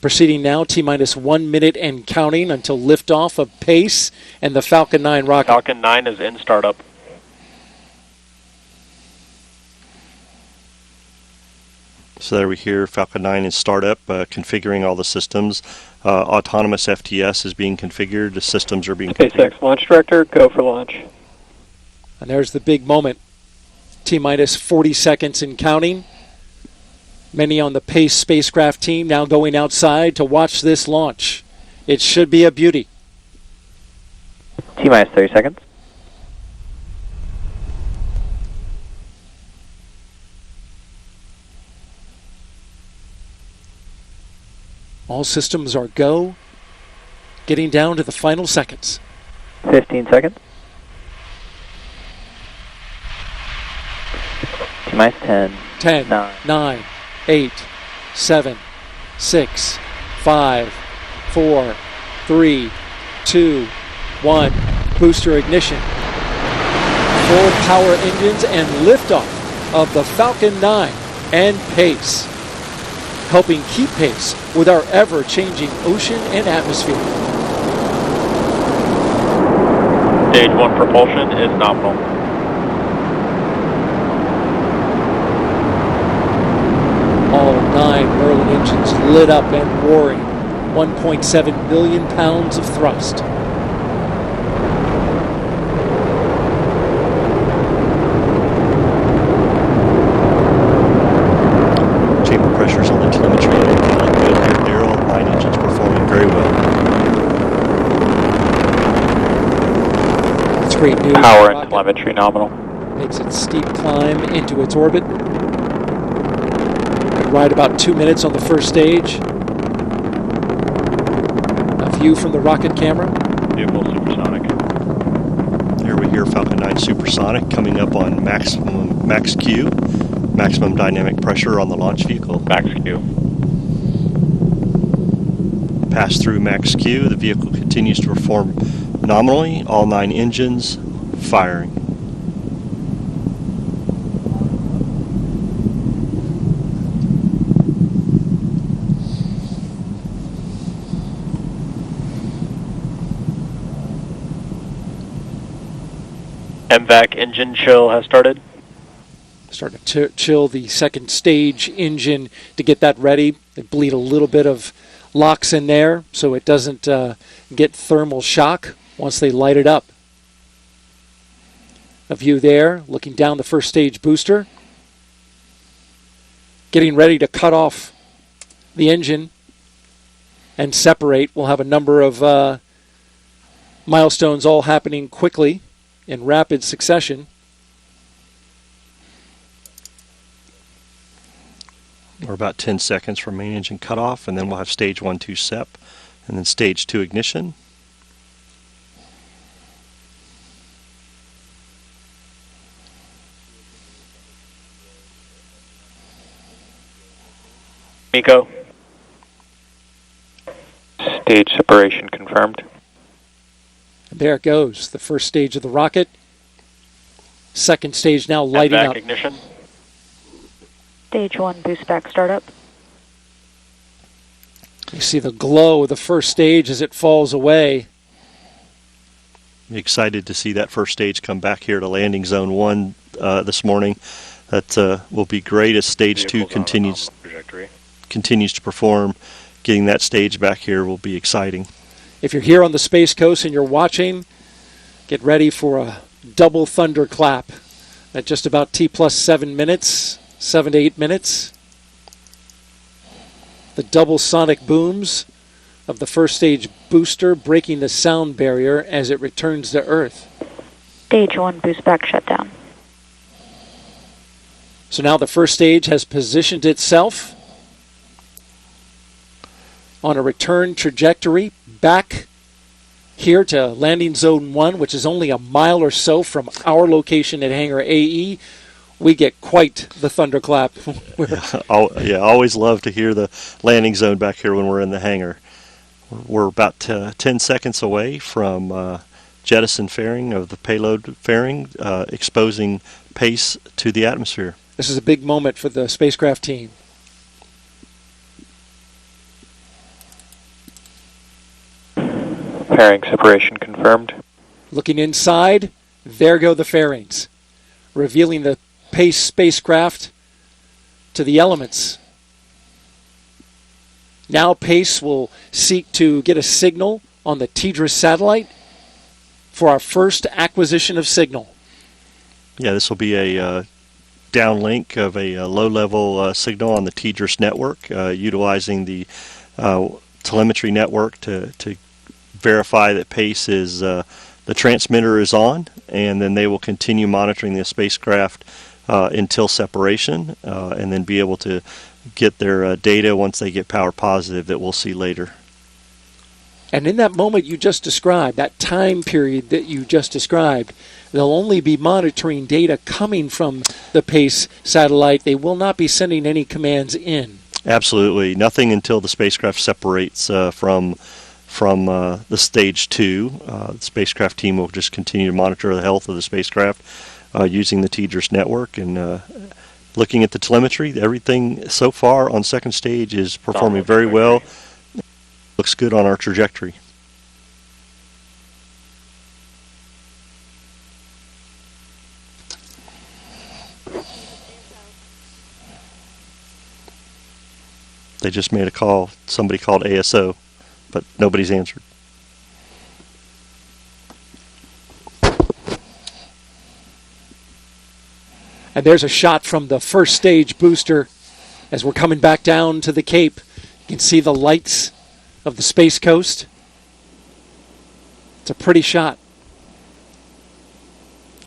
Proceeding now, T-minus 1 minute and counting until liftoff of Pace and the Falcon 9 rocket. Falcon 9 is in startup. So there we hear Falcon 9 in startup, configuring all the systems. Autonomous FTS is being configured. The systems are being configured. SpaceX Launch Director, go for launch. And there's the big moment. T-minus 40 seconds and counting. Many on the Pace spacecraft team now going outside to watch this launch. It should be a beauty. T-minus 30 seconds. All systems are go. Getting down to the final seconds. 15 seconds. T-minus 10. 10, 9, 8, 7, 6, 5, 4, 3, 2, 1. Booster ignition. Full power engines and liftoff of the Falcon 9 and Pace, helping keep pace with our ever-changing ocean and atmosphere. Stage 1 propulsion is nominal. All 9 Merlin engines lit up and roaring. 1.7 million pounds of thrust. Chamber pressures on the telemetry are really good here, Daryl. 9 engines performing very well. That's great news. Power and telemetry nominal. Makes its steep climb into its orbit. Right about 2 minutes on the first stage. A view from the rocket camera. Vehicle supersonic. Here we hear Falcon 9 supersonic coming up on max Q, maximum dynamic pressure on the launch vehicle. Max Q. Pass through max Q. The vehicle continues to perform Nominally, all 9 engines firing. MVAC engine chill has started. Starting to chill the second stage engine to get that ready. They bleed a little bit of LOX in there so it doesn't get thermal shock once they light it up. A view there, looking down the first stage booster. Getting ready to cut off the engine and separate. We'll have a number of milestones all happening quickly in rapid succession. We're about 10 seconds from main engine cutoff, and then we'll have stage 1, 2 SEP, and then stage 2 ignition. Miko. Stage separation confirmed. And there it goes, the first stage of the rocket. Second stage now lighting MVAC up. ignition. Stage 1 boost back startup. You see the glow of the first stage as it falls away. Excited to see that first stage come back here to landing zone 1 this morning. That will be great as stage 2 continues to perform. Getting that stage back here will be exciting. If you're here on the Space Coast and you're watching, get ready for a double thunderclap at just about T+7 minutes, 7 to 8 minutes. The double sonic booms of the first stage booster breaking the sound barrier as it returns to Earth. Stage 1 boost back shutdown. So now the first stage has positioned itself on a return trajectory back here to landing zone 1, which is only a mile or so from our location at Hangar AE. We get quite the thunderclap. Yeah, always love to hear the landing zone back here when we're in the hangar. We're about 10 seconds away from jettison fairing of the payload fairing, exposing PACE to the atmosphere. This is a big moment for the spacecraft team. Fairing separation confirmed. Looking inside, there go the fairings, revealing the PACE spacecraft to the elements. Now PACE will seek to get a signal on the TDRS satellite for our first acquisition of signal. Yeah, this will be a downlink of a low-level signal on the TDRS network, utilizing the telemetry network to verify that PACE is the transmitter is on, and then they will continue monitoring the spacecraft until separation, and then be able to get their data once they get power positive that we'll see later. And in that moment you just described, that time period that you just described, they'll only be monitoring data coming from the PACE satellite. They will not be sending any commands in. Absolutely. Nothing until the spacecraft separates from the stage 2. The spacecraft team will just continue to monitor the health of the spacecraft using the TDRS network and looking at the telemetry. Everything so far on second stage is performing very well. Looks good on our trajectory. They just made a call. Somebody called ASO, but nobody's answered. And there's a shot from the first stage booster as we're coming back down to the Cape. You can see the lights of the Space Coast. It's a pretty shot.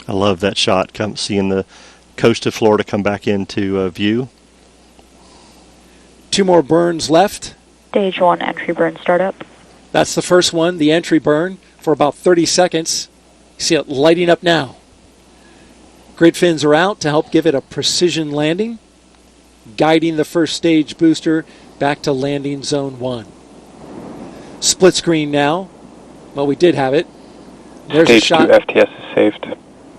I love that shot, seeing the coast of Florida come back into view. 2 more burns left. Stage 1 entry burn startup. That's the first one, the entry burn, for about 30 seconds. You see it lighting up now. Grid fins are out to help give it a precision landing, guiding the first stage booster back to landing zone 1. Split screen now. Well, we did have it. There's Stage a shot. 2 FTS is saved.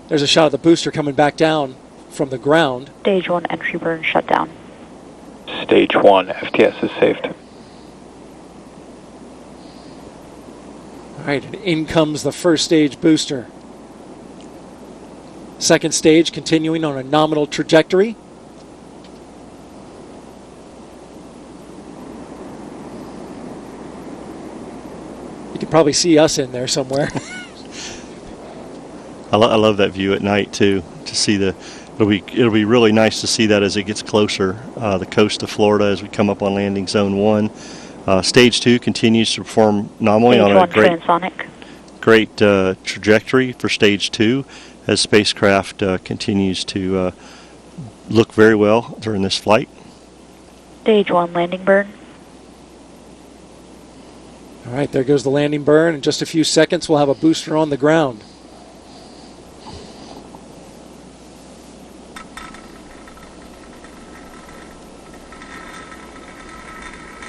There's a shot of the booster coming back down from the ground. Stage 1 entry burn shut down. Stage 1 FTS is saved. All right, and in comes the first stage booster. Second stage continuing on a nominal trajectory. You can probably see us in there somewhere. I love that view at night too. To see it'll be really nice to see that as it gets closer. The coast of Florida as we come up on landing zone 1. Stage 2 continues to perform nominally Stage on 1 a great trajectory for stage 2 as spacecraft continues to look very well during this flight. Stage 1 landing burn. All right, there goes the landing burn. In just a few seconds, we'll have a booster on the ground.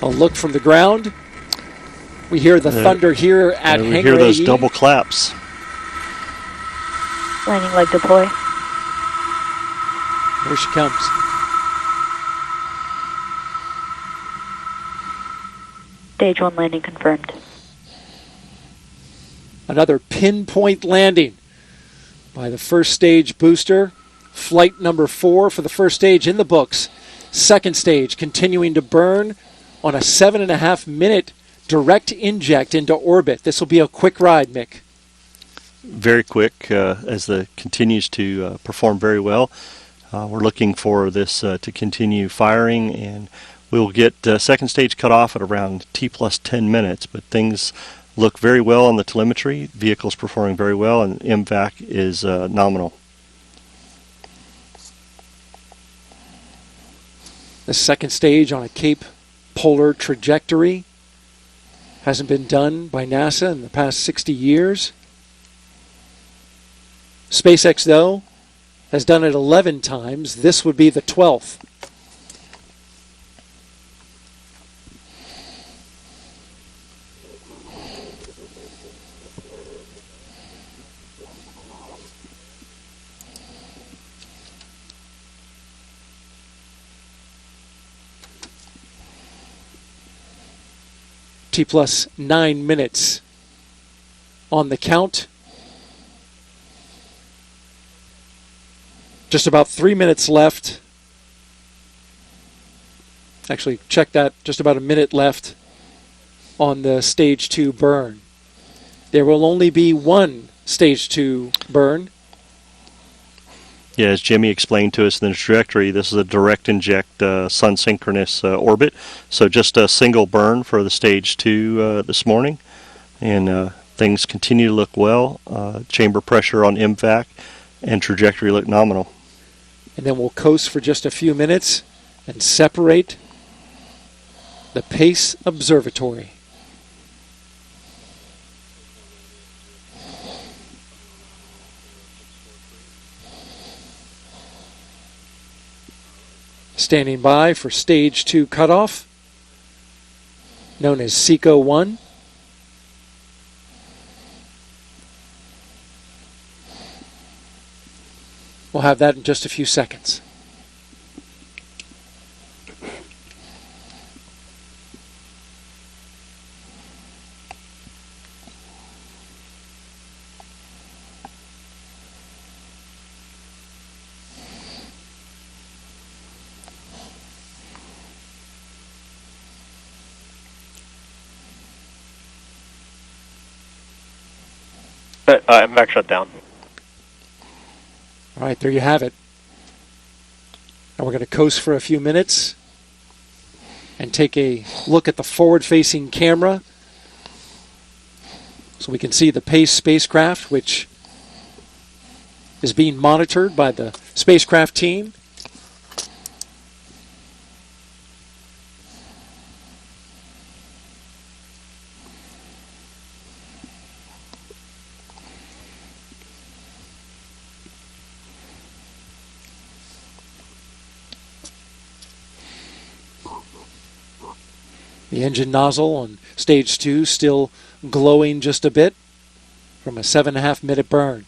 A look from the ground. We hear the thunder here at Hangar We hear those AE. double claps. Landing leg deploy. Here she comes. Stage 1 landing confirmed. Another pinpoint landing by the first stage booster. Flight number 4 for the first stage in the books. Second stage continuing to burn on a 7.5 minute direct inject into orbit. This will be a quick ride, Mick. Very quick as the continues to perform very well. We're looking for this to continue firing, and we'll get second stage cut off at around T plus 10 minutes, but things look very well on the telemetry. Vehicle's performing very well, and MVAC is nominal. The second stage on a Cape polar trajectory hasn't been done by NASA in the past 60 years. SpaceX, though, has done it 11 times. This would be the 12th. T plus 9 minutes on the count. Just about 3 minutes left. Actually, check that. Just about a minute left on the stage 2 burn. There will only be one stage 2 burn. Yeah, as Jimmy explained to us in the trajectory, this is a direct inject sun synchronous orbit. So just a single burn for the stage 2 this morning. And things continue to look well. Chamber pressure on MVAC and trajectory look nominal. And then we'll coast for just a few minutes and separate the Pace Observatory. Standing by for stage 2 cutoff, known as SECO 1. We'll have that in just a few seconds. MVAC shut down. All right, there you have it. Now we're going to coast for a few minutes and take a look at the forward-facing camera so we can see the Pace spacecraft, which is being monitored by the spacecraft team. The engine nozzle on stage 2 still glowing just a bit from a 7.5-minute burn.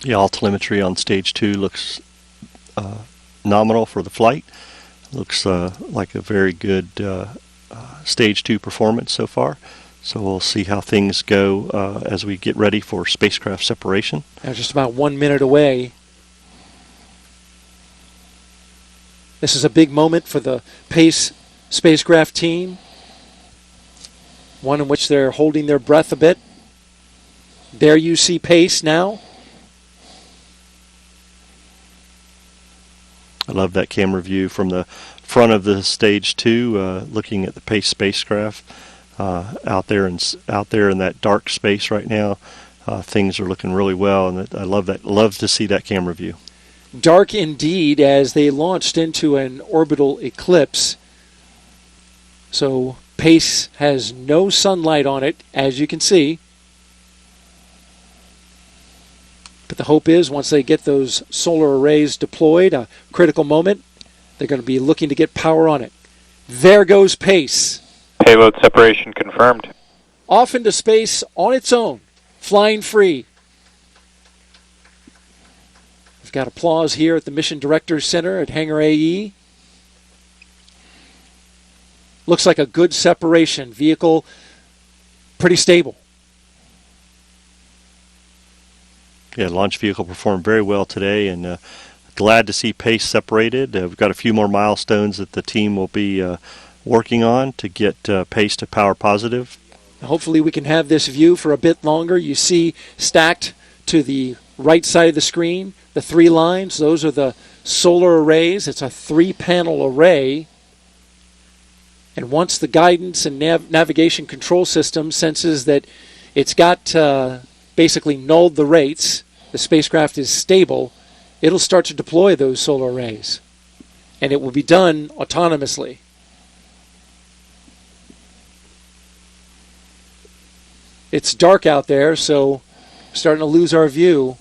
The all telemetry on stage 2 looks nominal for the flight. Looks like a very good stage 2 performance so far. So we'll see how things go as we get ready for spacecraft separation. Now just about 1 minute away. This is a big moment for the PACE spacecraft team. One in which they're holding their breath a bit. There you see PACE now. I love that camera view from the front of the stage 2, looking at the PACE spacecraft out there in that dark space right now. Things are looking really well, and I love that. Love to see that camera view. Dark indeed, as they launched into an orbital eclipse. So PACE has no sunlight on it, as you can see. But the hope is once they get those solar arrays deployed, a critical moment, they're going to be looking to get power on it. There goes PACE. Payload separation confirmed. Off into space on its own, flying free. We've got applause here at the Mission Directors Center at Hangar AE. Looks like a good separation. Vehicle pretty stable. Yeah, launch vehicle performed very well today, and glad to see PACE separated. We've got a few more milestones that the team will be working on to get PACE to power positive. Hopefully we can have this view for a bit longer. You see stacked to the right side of the screen, the 3 lines. Those are the solar arrays. It's a 3-panel array. And once the guidance and navigation control system senses that it's got basically nulled the rates, the spacecraft is stable, it'll start to deploy those solar arrays. And it will be done autonomously. It's dark out there, so we're starting to lose our view.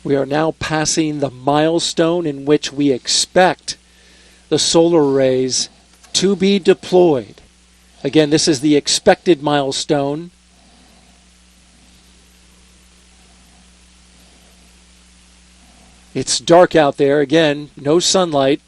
We are now passing the milestone in which we expect the solar arrays to be deployed. Again, this is the expected milestone. It's dark out there. Again, no sunlight.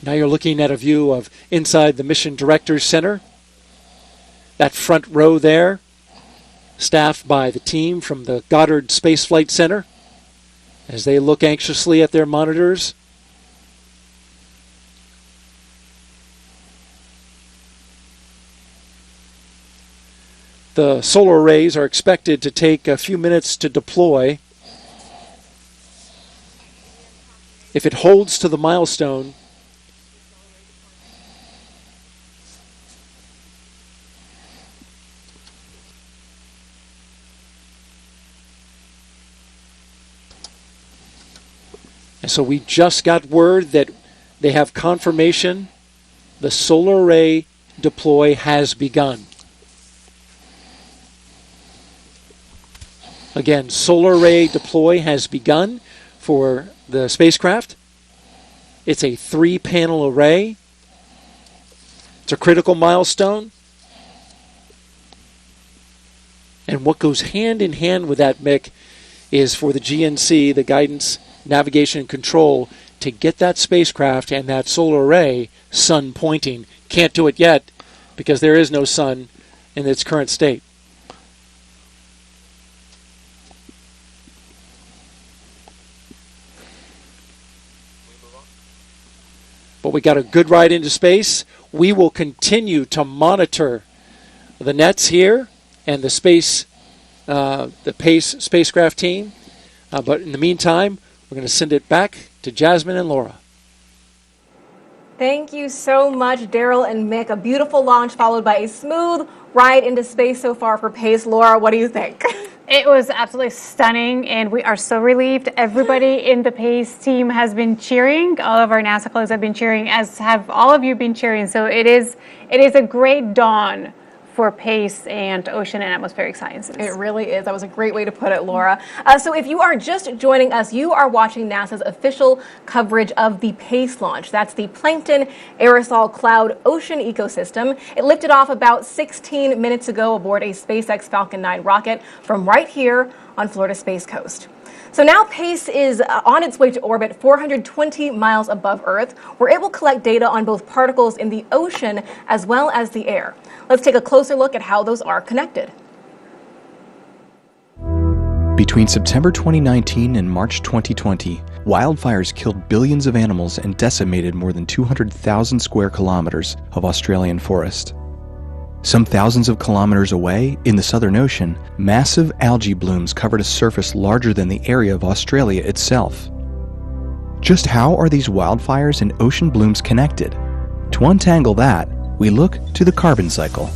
Now you're looking at a view of inside the Mission Directors Center. That front row there, staffed by the team from the Goddard Space Flight Center, as they look anxiously at their monitors. The solar arrays are expected to take a few minutes to deploy. If it holds to the milestone, and so we just got word that they have confirmation the solar array deploy has begun. Again, solar array deploy has begun for the spacecraft. It's a 3-panel array. It's a critical milestone. And what goes hand in hand with that, Mick, is for the GNC, the Guidance, Navigation, and Control, to get that spacecraft and that solar array sun pointing. Can't do it yet because there is no sun in its current state. But we got a good ride into space. We will continue to monitor the nets here and the PACE spacecraft team. But in the meantime, We're going to send it back to Jasmine and Laura. Thank you so much, Daryl and Mick. A beautiful launch followed by a smooth ride into space so far for Pace. Laura, what do you think? It was absolutely stunning, and we are so relieved. Everybody in the PACE team has been cheering. All of our NASA colleagues have been cheering, as have all of you been cheering. So it is a great dawn for PACE and ocean and atmospheric sciences. It really is. That was a great way to put it, Laura. So if you are just joining us, you are watching NASA's official coverage of the PACE launch. That's the Plankton Aerosol Cloud Ocean Ecosystem. It lifted off about 16 minutes ago aboard a SpaceX Falcon 9 rocket from right here on Florida's Space Coast. So now PACE is on its way to orbit 420 miles above Earth, where it will collect data on both particles in the ocean as well as the air. Let's take a closer look at how those are connected. Between September 2019 and March 2020, wildfires killed billions of animals and decimated more than 200,000 square kilometers of Australian forest. Some thousands of kilometers away, in the Southern Ocean, massive algae blooms covered a surface larger than the area of Australia itself. Just how are these wildfires and ocean blooms connected? To untangle that, we look to the carbon cycle.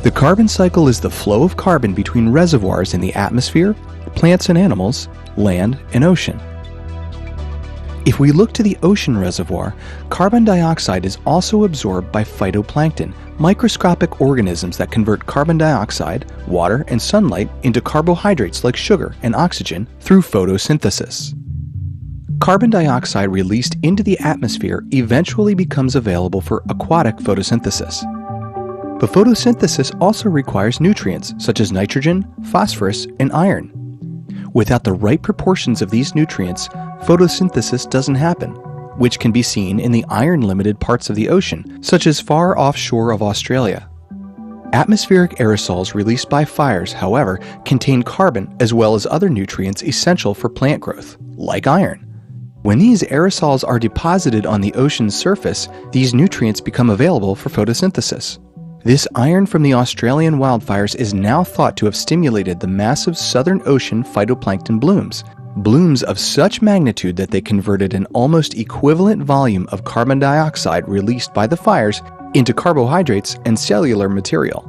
The carbon cycle is the flow of carbon between reservoirs in the atmosphere, plants and animals, land and ocean. If we look to the ocean reservoir, carbon dioxide is also absorbed by phytoplankton, microscopic organisms that convert carbon dioxide, water, and sunlight into carbohydrates like sugar and oxygen through photosynthesis. Carbon dioxide released into the atmosphere eventually becomes available for aquatic photosynthesis. But photosynthesis also requires nutrients such as nitrogen, phosphorus, and iron. Without the right proportions of these nutrients, photosynthesis doesn't happen, which can be seen in the iron-limited parts of the ocean, such as far offshore of Australia. Atmospheric aerosols released by fires, however, contain carbon as well as other nutrients essential for plant growth, like iron. When these aerosols are deposited on the ocean's surface, these nutrients become available for photosynthesis. This iron from the Australian wildfires is now thought to have stimulated the massive Southern Ocean phytoplankton blooms of such magnitude that they converted an almost equivalent volume of carbon dioxide released by the fires into carbohydrates and cellular material.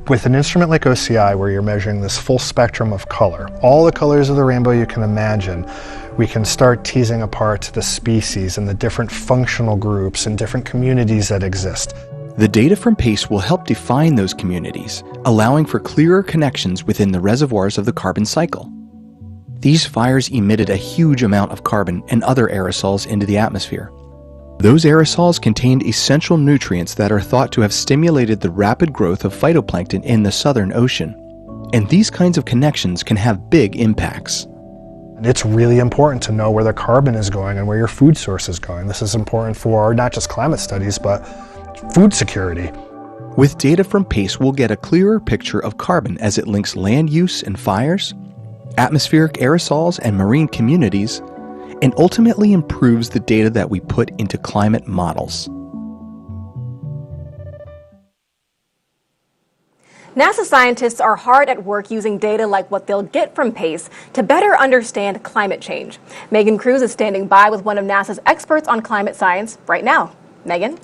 With an instrument like OCI, where you're measuring this full spectrum of color, all the colors of the rainbow you can imagine, we can start teasing apart the species and the different functional groups and different communities that exist. The data from PACE will help define those communities, allowing for clearer connections within the reservoirs of the carbon cycle. These fires emitted a huge amount of carbon and other aerosols into the atmosphere. Those aerosols contained essential nutrients that are thought to have stimulated the rapid growth of phytoplankton in the Southern Ocean. And these kinds of connections can have big impacts. And it's really important to know where the carbon is going and where your food source is going. This is important for not just climate studies, but food security. With data from PACE, we'll get a clearer picture of carbon as it links land use and fires, atmospheric aerosols and marine communities, and ultimately improves the data that we put into climate models. NASA scientists are hard at work using data like what they'll get from PACE to better understand climate change. Megan Cruz is standing by with one of NASA's experts on climate science right now. Megan?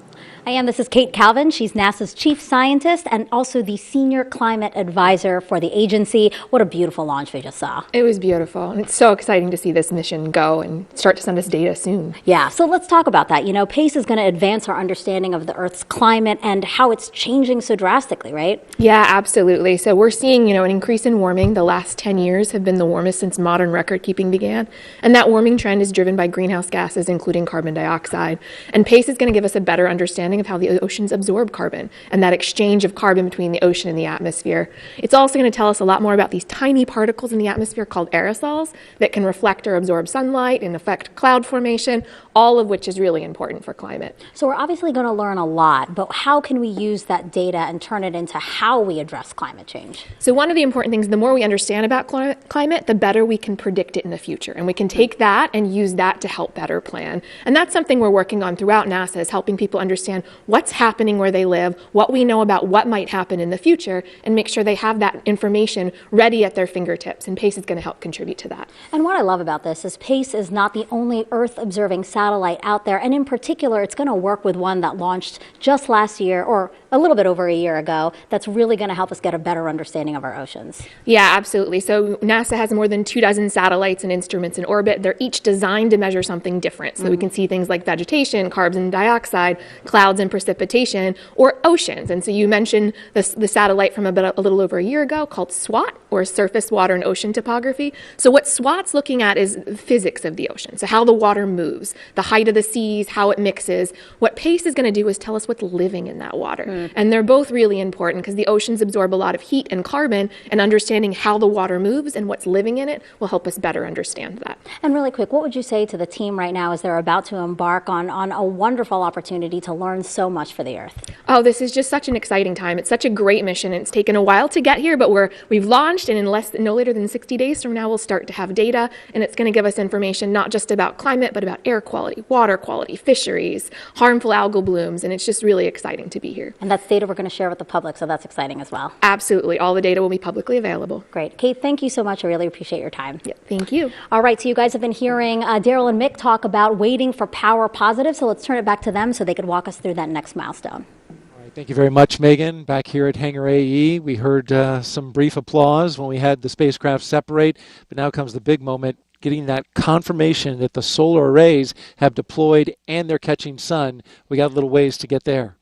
I am. This is Kate Calvin. She's NASA's chief scientist and also the senior climate advisor for the agency. What a beautiful launch we just saw. It was beautiful. And it's so exciting to see this mission go and start to send us data soon. Yeah, so let's talk about that. You know, PACE is going to advance our understanding of the Earth's climate and how it's changing so drastically, right? Yeah, absolutely. So we're seeing, an increase in warming. The last 10 years have been the warmest since modern record keeping began. And that warming trend is driven by greenhouse gases, including carbon dioxide. And PACE is going to give us a better understanding of how the oceans absorb carbon and that exchange of carbon between the ocean and the atmosphere. It's also going to tell us a lot more about these tiny particles in the atmosphere called aerosols that can reflect or absorb sunlight and affect cloud formation, all of which is really important for climate. So we're obviously going to learn a lot, but how can we use that data and turn it into how we address climate change? So one of the important things, the more we understand about climate, the better we can predict it in the future. And we can take that and use that to help better plan. And that's something we're working on throughout NASA, is helping people understand understand what's happening where they live, what we know about what might happen in the future, and make sure they have that information ready at their fingertips. And PACE is going to help contribute to that. And what I love about this is PACE is not the only Earth-observing satellite out there. And in particular, it's going to work with one that launched just last year, or a little bit over a year ago, that's really going to help us get a better understanding of our oceans. Yeah, absolutely. So NASA has more than 24 satellites and instruments in orbit. They're each designed to measure something different. So we can see things like vegetation, carbon dioxide, clouds and precipitation, or oceans. And so you mentioned the satellite from a little over a year ago called SWOT, or Surface, Water, and Ocean Topography. So what SWOT's looking at is physics of the ocean. So how the water moves, the height of the seas, how it mixes. What PACE is going to do is tell us what's living in that water. And they're both really important because the oceans absorb a lot of heat and carbon, and understanding how the water moves and what's living in it will help us better understand that. And really quick, what would you say to the team right now as they're about to embark on a wonderful opportunity to learn so much for the Earth? Oh, this is just such an exciting time. It's such a great mission. It's taken a while to get here, but we've launched, and in no later than 60 days from now, we'll start to have data, and it's going to give us information not just about climate, but about air quality, water quality, fisheries, harmful algal blooms, and it's just really exciting to be here. And that's data we're going to share with the public, so that's exciting as well. Absolutely. All the data will be publicly available. Great. Kate, thank you so much. I really appreciate your time. Yeah, thank you. All right, so you guys have been hearing Daryl and Mick talk about waiting for power positive, so let's turn it back to them so they could walk us through that next milestone. All right, thank you very much, Megan. Back here at Hangar AE, we heard some brief applause when we had the spacecraft separate, but now comes the big moment, getting that confirmation that the solar arrays have deployed and they're catching sun. We got a little ways to get there.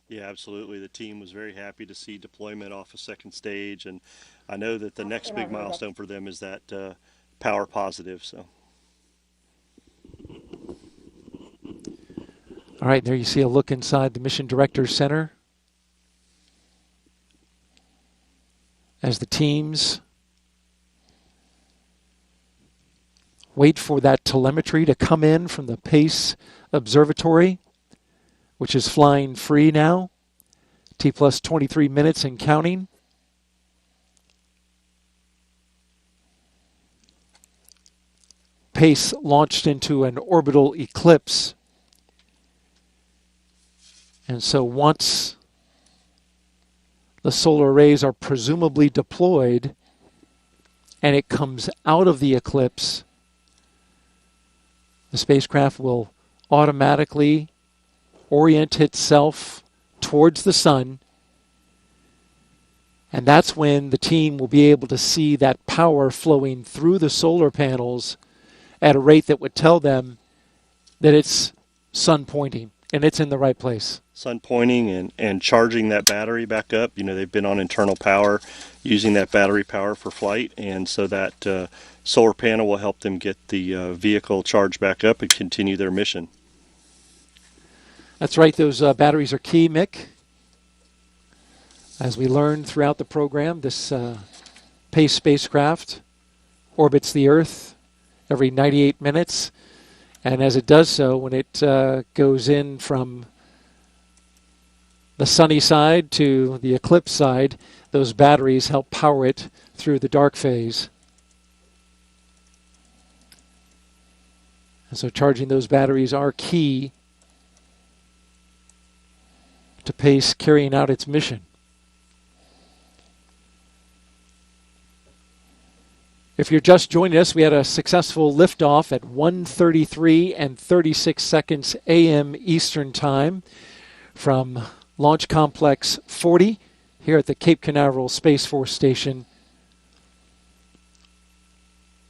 Yeah, absolutely. The team was very happy to see deployment off a second stage, and I know that the next big milestone for them is that power positive. So. All right, there you see a look inside the Mission Director's Center as the teams wait for that telemetry to come in from the PACE Observatory, which is flying free now. T plus 23 minutes and counting. PACE launched into an orbital eclipse. And so once the solar arrays are presumably deployed and it comes out of the eclipse, the spacecraft will automatically orient itself towards the sun, and that's when the team will be able to see that power flowing through the solar panels at a rate that would tell them that it's sun pointing and it's in the right place. Sun pointing and charging that battery back up. You know, they've been on internal power, using that battery power for flight, and so that solar panel will help them get the vehicle charged back up and continue their mission. That's right, those batteries are key, Mick. As we learned throughout the program, this PACE spacecraft orbits the Earth every 98 minutes. And as it does so, when it goes in from the sunny side to the eclipse side, those batteries help power it through the dark phase. And so charging those batteries are key to PACE carrying out its mission. If you're just joining us, we had a successful liftoff at 1:33 and 36 seconds a.m. Eastern Time from Launch Complex 40 here at the Cape Canaveral Space Force Station.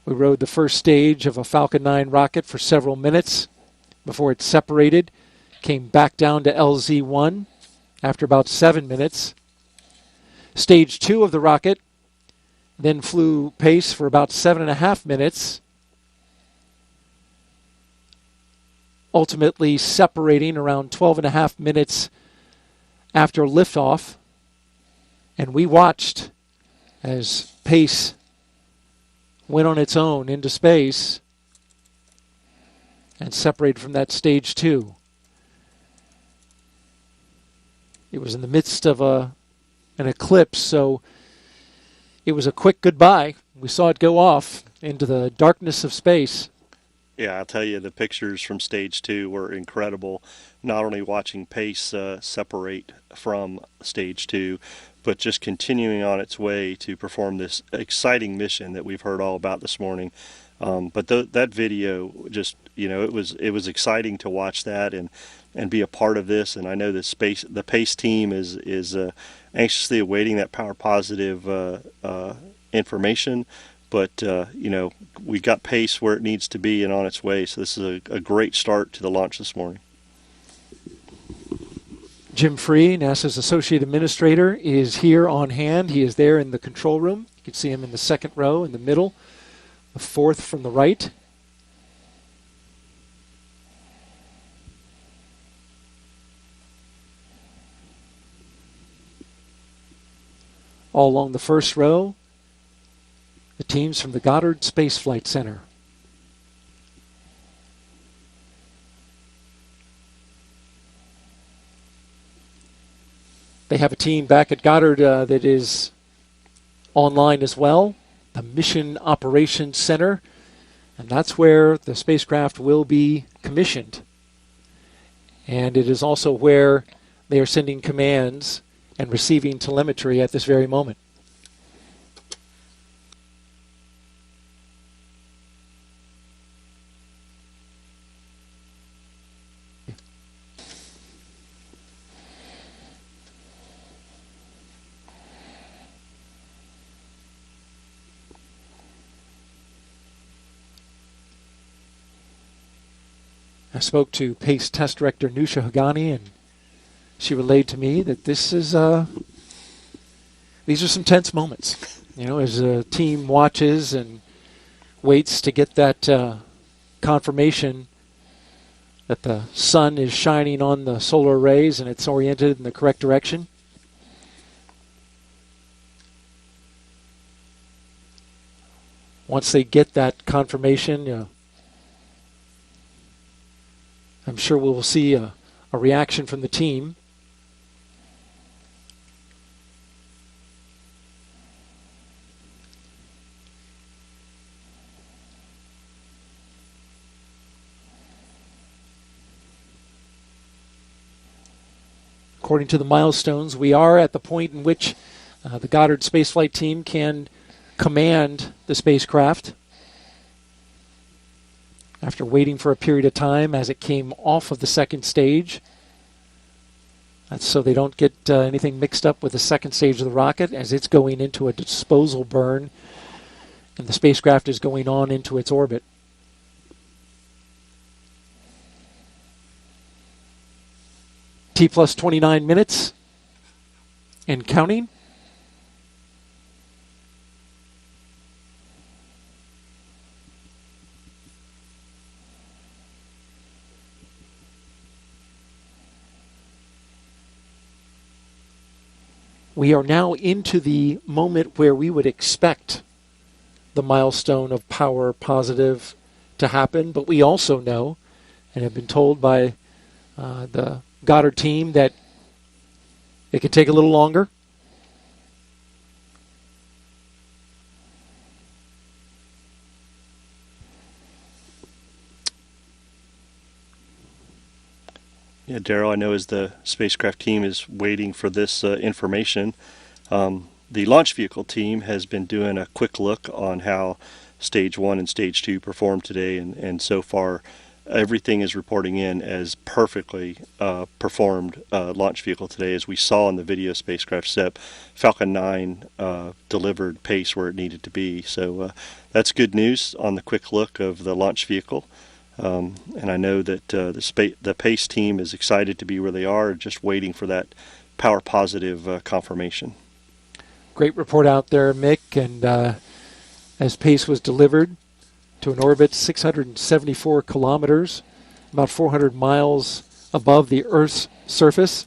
We rode the first stage of a Falcon 9 rocket for several minutes before it separated, came back down to LZ-1 after about 7 minutes. Stage 2 of the rocket then flew PACE for about 7.5 minutes, ultimately separating around 12.5 minutes after liftoff. And we watched as PACE went on its own into space and separated from that stage 2. It was in the midst of an eclipse, so it was a quick goodbye. We saw it go off into the darkness of space. Yeah, I'll tell you, the pictures from stage 2 were incredible. Not only watching Pace separate from stage 2, but just continuing on its way to perform this exciting mission that we've heard all about this morning. But that video, just, it was exciting to watch that and be a part of this. And I know the Pace team is anxiously awaiting that power positive information. But, we got Pace where it needs to be and on its way. So this is a great start to the launch this morning. Jim Free, NASA's Associate Administrator, is here on hand. He is there in the control room. You can see him in the second row in the middle, the fourth from the right. All along the first row, the teams from the Goddard Space Flight Center. They have a team back at Goddard that is online as well, the Mission Operations Center, and that's where the spacecraft will be commissioned. And it is also where they are sending commands and receiving telemetry at this very moment. I spoke to Pace Test Director Nusha Hagani, and she relayed to me that these are some tense moments. As a team watches and waits to get that confirmation that the sun is shining on the solar arrays and it's oriented in the correct direction. Once they get that confirmation, I'm sure we will see a reaction from the team. According to the milestones, we are at the point in which the Goddard spaceflight team can command the spacecraft. After waiting for a period of time as it came off of the second stage. That's so they don't get anything mixed up with the second stage of the rocket as it's going into a disposal burn and the spacecraft is going on into its orbit. T plus 29 minutes and counting. We are now into the moment where we would expect the milestone of power positive to happen, but we also know and have been told by the Goddard team that it could take a little longer. Yeah, Daryl, I know as the spacecraft team is waiting for this information, the launch vehicle team has been doing a quick look on how Stage 1 and Stage 2 performed today, and so far everything is reporting in as perfectly performed launch vehicle today. As we saw in the video spacecraft step, Falcon 9 delivered Pace where it needed to be. So that's good news on the quick look of the launch vehicle. And I know that the Pace team is excited to be where they are, just waiting for that power positive confirmation. Great report out there, Mick. And as Pace was delivered to an orbit 674 kilometers, about 400 miles above the Earth's surface.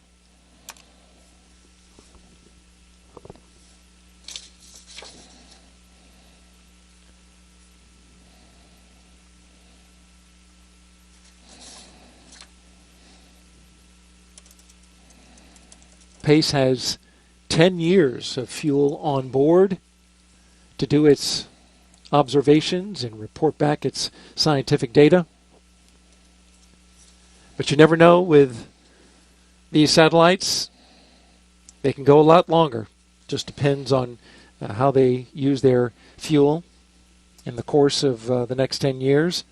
Pace has 10 years of fuel on board to do its observations and report back its scientific data. But you never know with these satellites. They can go a lot longer. Just depends on how they use their fuel in the course of the next 10 years.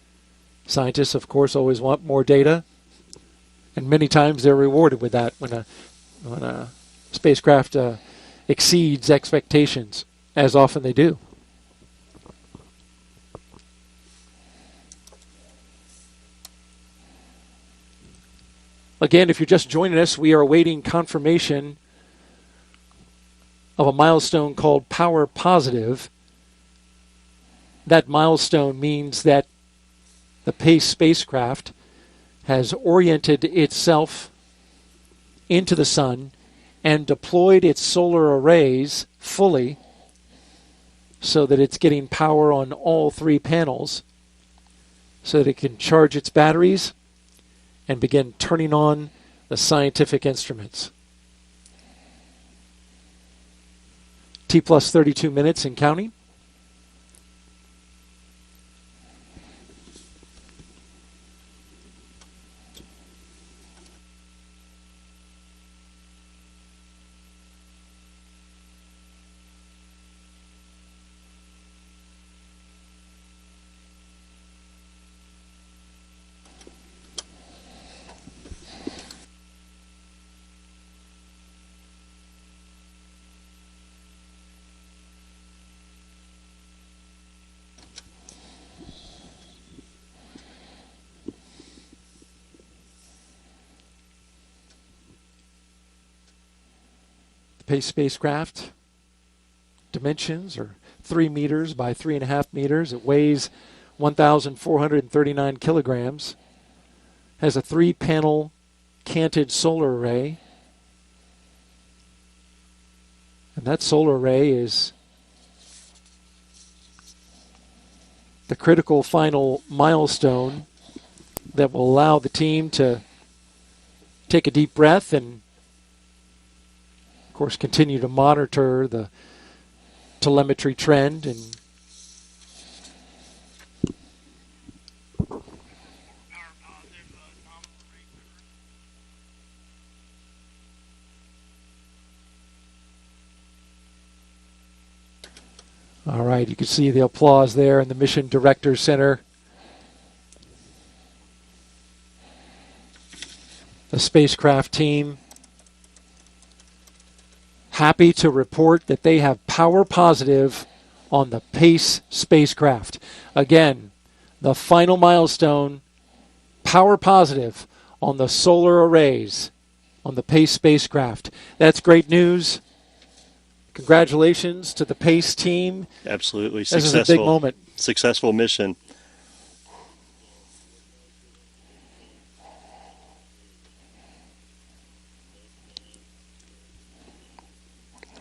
Scientists, of course, always want more data, and many times they're rewarded with that when a spacecraft exceeds expectations, as often they do. Again, if you're just joining us, we are awaiting confirmation of a milestone called Power Positive. That milestone means that the PACE spacecraft has oriented itself into the sun and deployed its solar arrays fully so that it's getting power on all three panels so that it can charge its batteries and begin turning on the scientific instruments. T plus 32 minutes and counting. PACE spacecraft dimensions are 3 meters by 3.5 meters. It weighs 1,439 kilograms. Has a 3-panel canted solar array. And that solar array is the critical final milestone that will allow the team to take a deep breath and of course, continue to monitor the telemetry trend and all right, you can see the applause there in the Mission Director Center. The spacecraft team happy to report that they have power positive on the PACE spacecraft. Again, the final milestone, power positive on the solar arrays on the PACE spacecraft. That's great news. Congratulations to the PACE team. Absolutely. This is a big moment. Successful mission.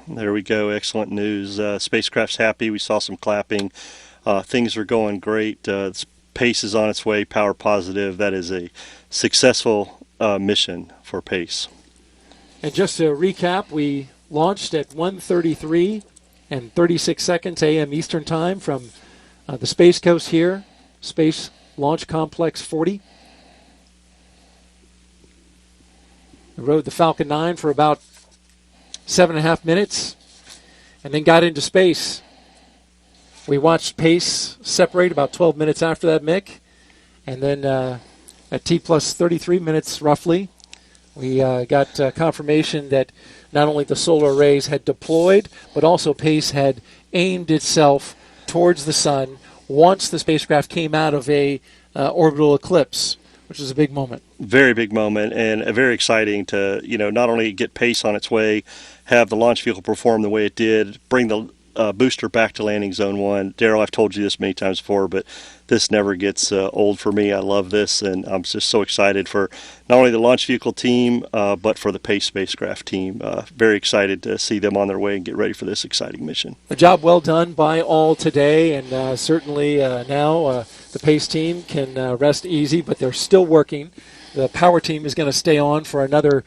There we go. Excellent news. Spacecraft's happy. We saw some clapping. Things are going great. PACE is on its way. Power positive. That is a successful mission for PACE. And just to recap, we launched at 1:33 and 36 seconds a.m. Eastern Time from the Space Coast here, Space Launch Complex 40. We rode the Falcon 9 for about 7.5 minutes, and then got into space. We watched PACE separate about 12 minutes after that, Mick, and then at T plus 33 minutes roughly, we got confirmation that not only the solar arrays had deployed, but also PACE had aimed itself towards the sun once the spacecraft came out of a orbital eclipse, which is a big moment. Very big moment, and very exciting to, not only get PACE on its way, have the launch vehicle perform the way it did, bring the booster back to landing zone 1. Daryl, I've told you this many times before, but this never gets old for me. I love this, and I'm just so excited for not only the launch vehicle team, but for the PACE spacecraft team. Very excited to see them on their way and get ready for this exciting mission. A job well done by all today, and certainly now the PACE team can rest easy, but they're still working. The power team is going to stay on for another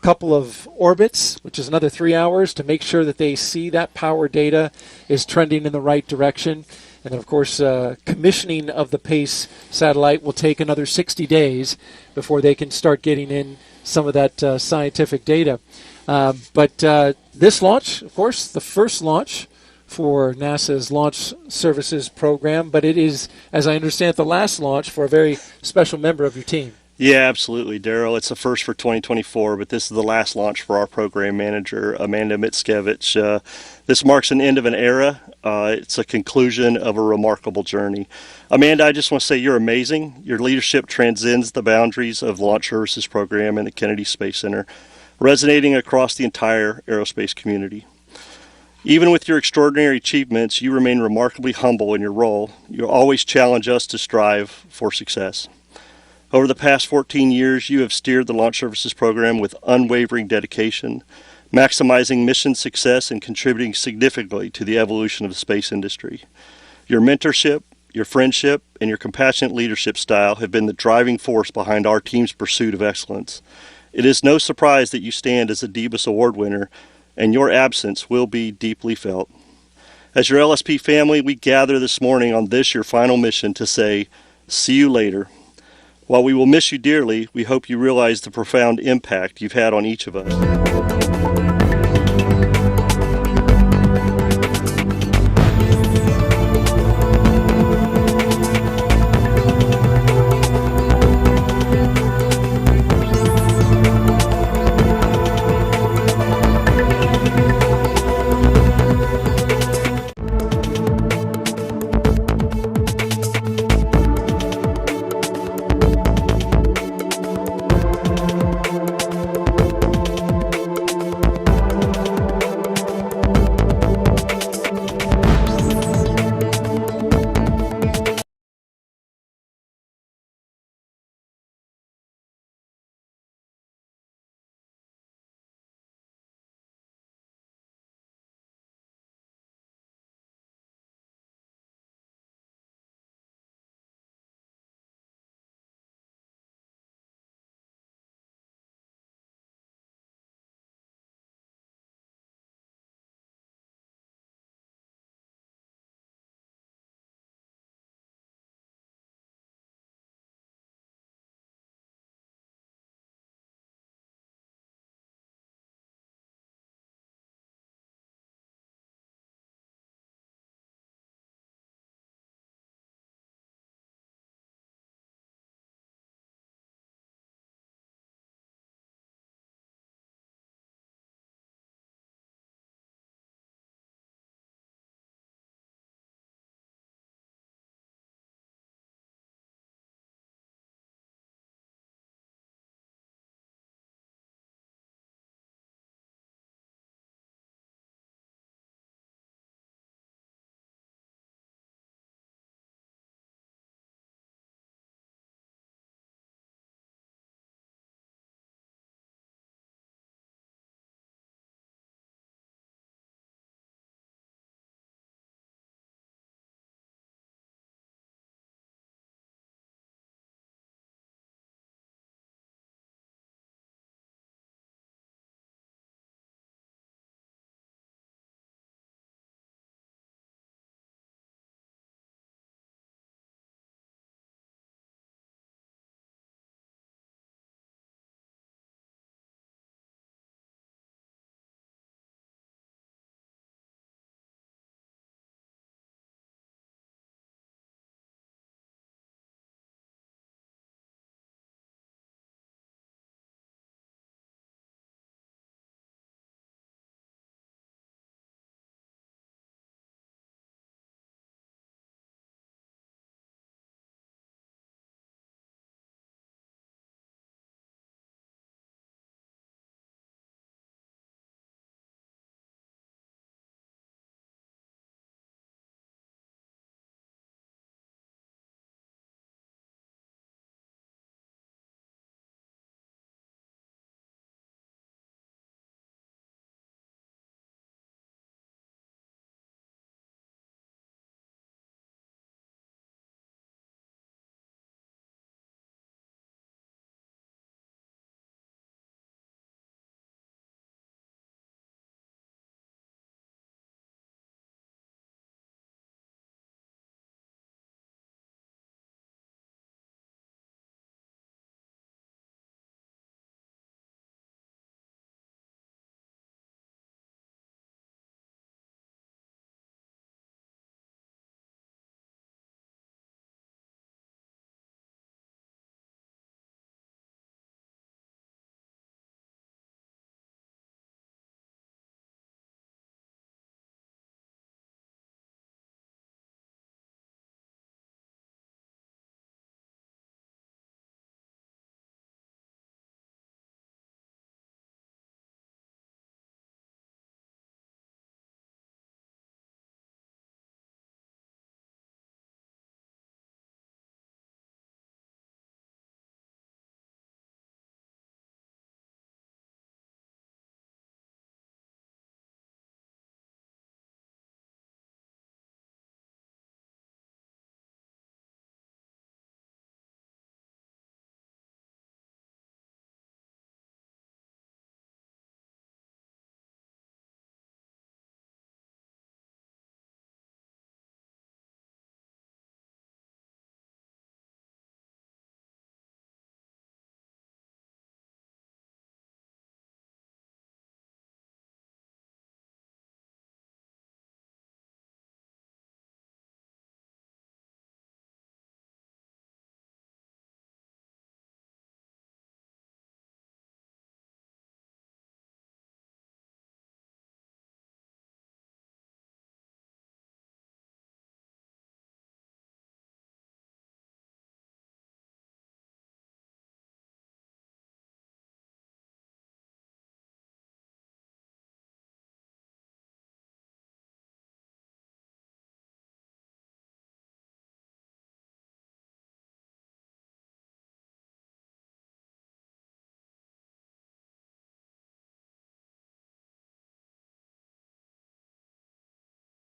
couple of orbits, which is another 3 hours, to make sure that they see that power data is trending in the right direction. And then, of course, commissioning of the PACE satellite will take another 60 days before they can start getting in some of that scientific data. But this launch, of course, the first launch for NASA's Launch Services Program, but it is, as I understand it, the last launch for a very special member of your team. Yeah, absolutely, Daryl. It's the first for 2024, but this is the last launch for our program manager, Amanda Mickiewicz. This marks an end of an era. It's a conclusion of a remarkable journey. Amanda, I just want to say you're amazing. Your leadership transcends the boundaries of the Launch Services Program and the Kennedy Space Center, resonating across the entire aerospace community. Even with your extraordinary achievements, you remain remarkably humble in your role. You always challenge us to strive for success. Over the past 14 years, you have steered the Launch Services Program with unwavering dedication, maximizing mission success and contributing significantly to the evolution of the space industry. Your mentorship, your friendship, and your compassionate leadership style have been the driving force behind our team's pursuit of excellence. It is no surprise that you stand as a DBUS Award winner, and your absence will be deeply felt. As your LSP family, we gather this morning on this, your final mission, to say, see you later. While we will miss you dearly, we hope you realize the profound impact you've had on each of us.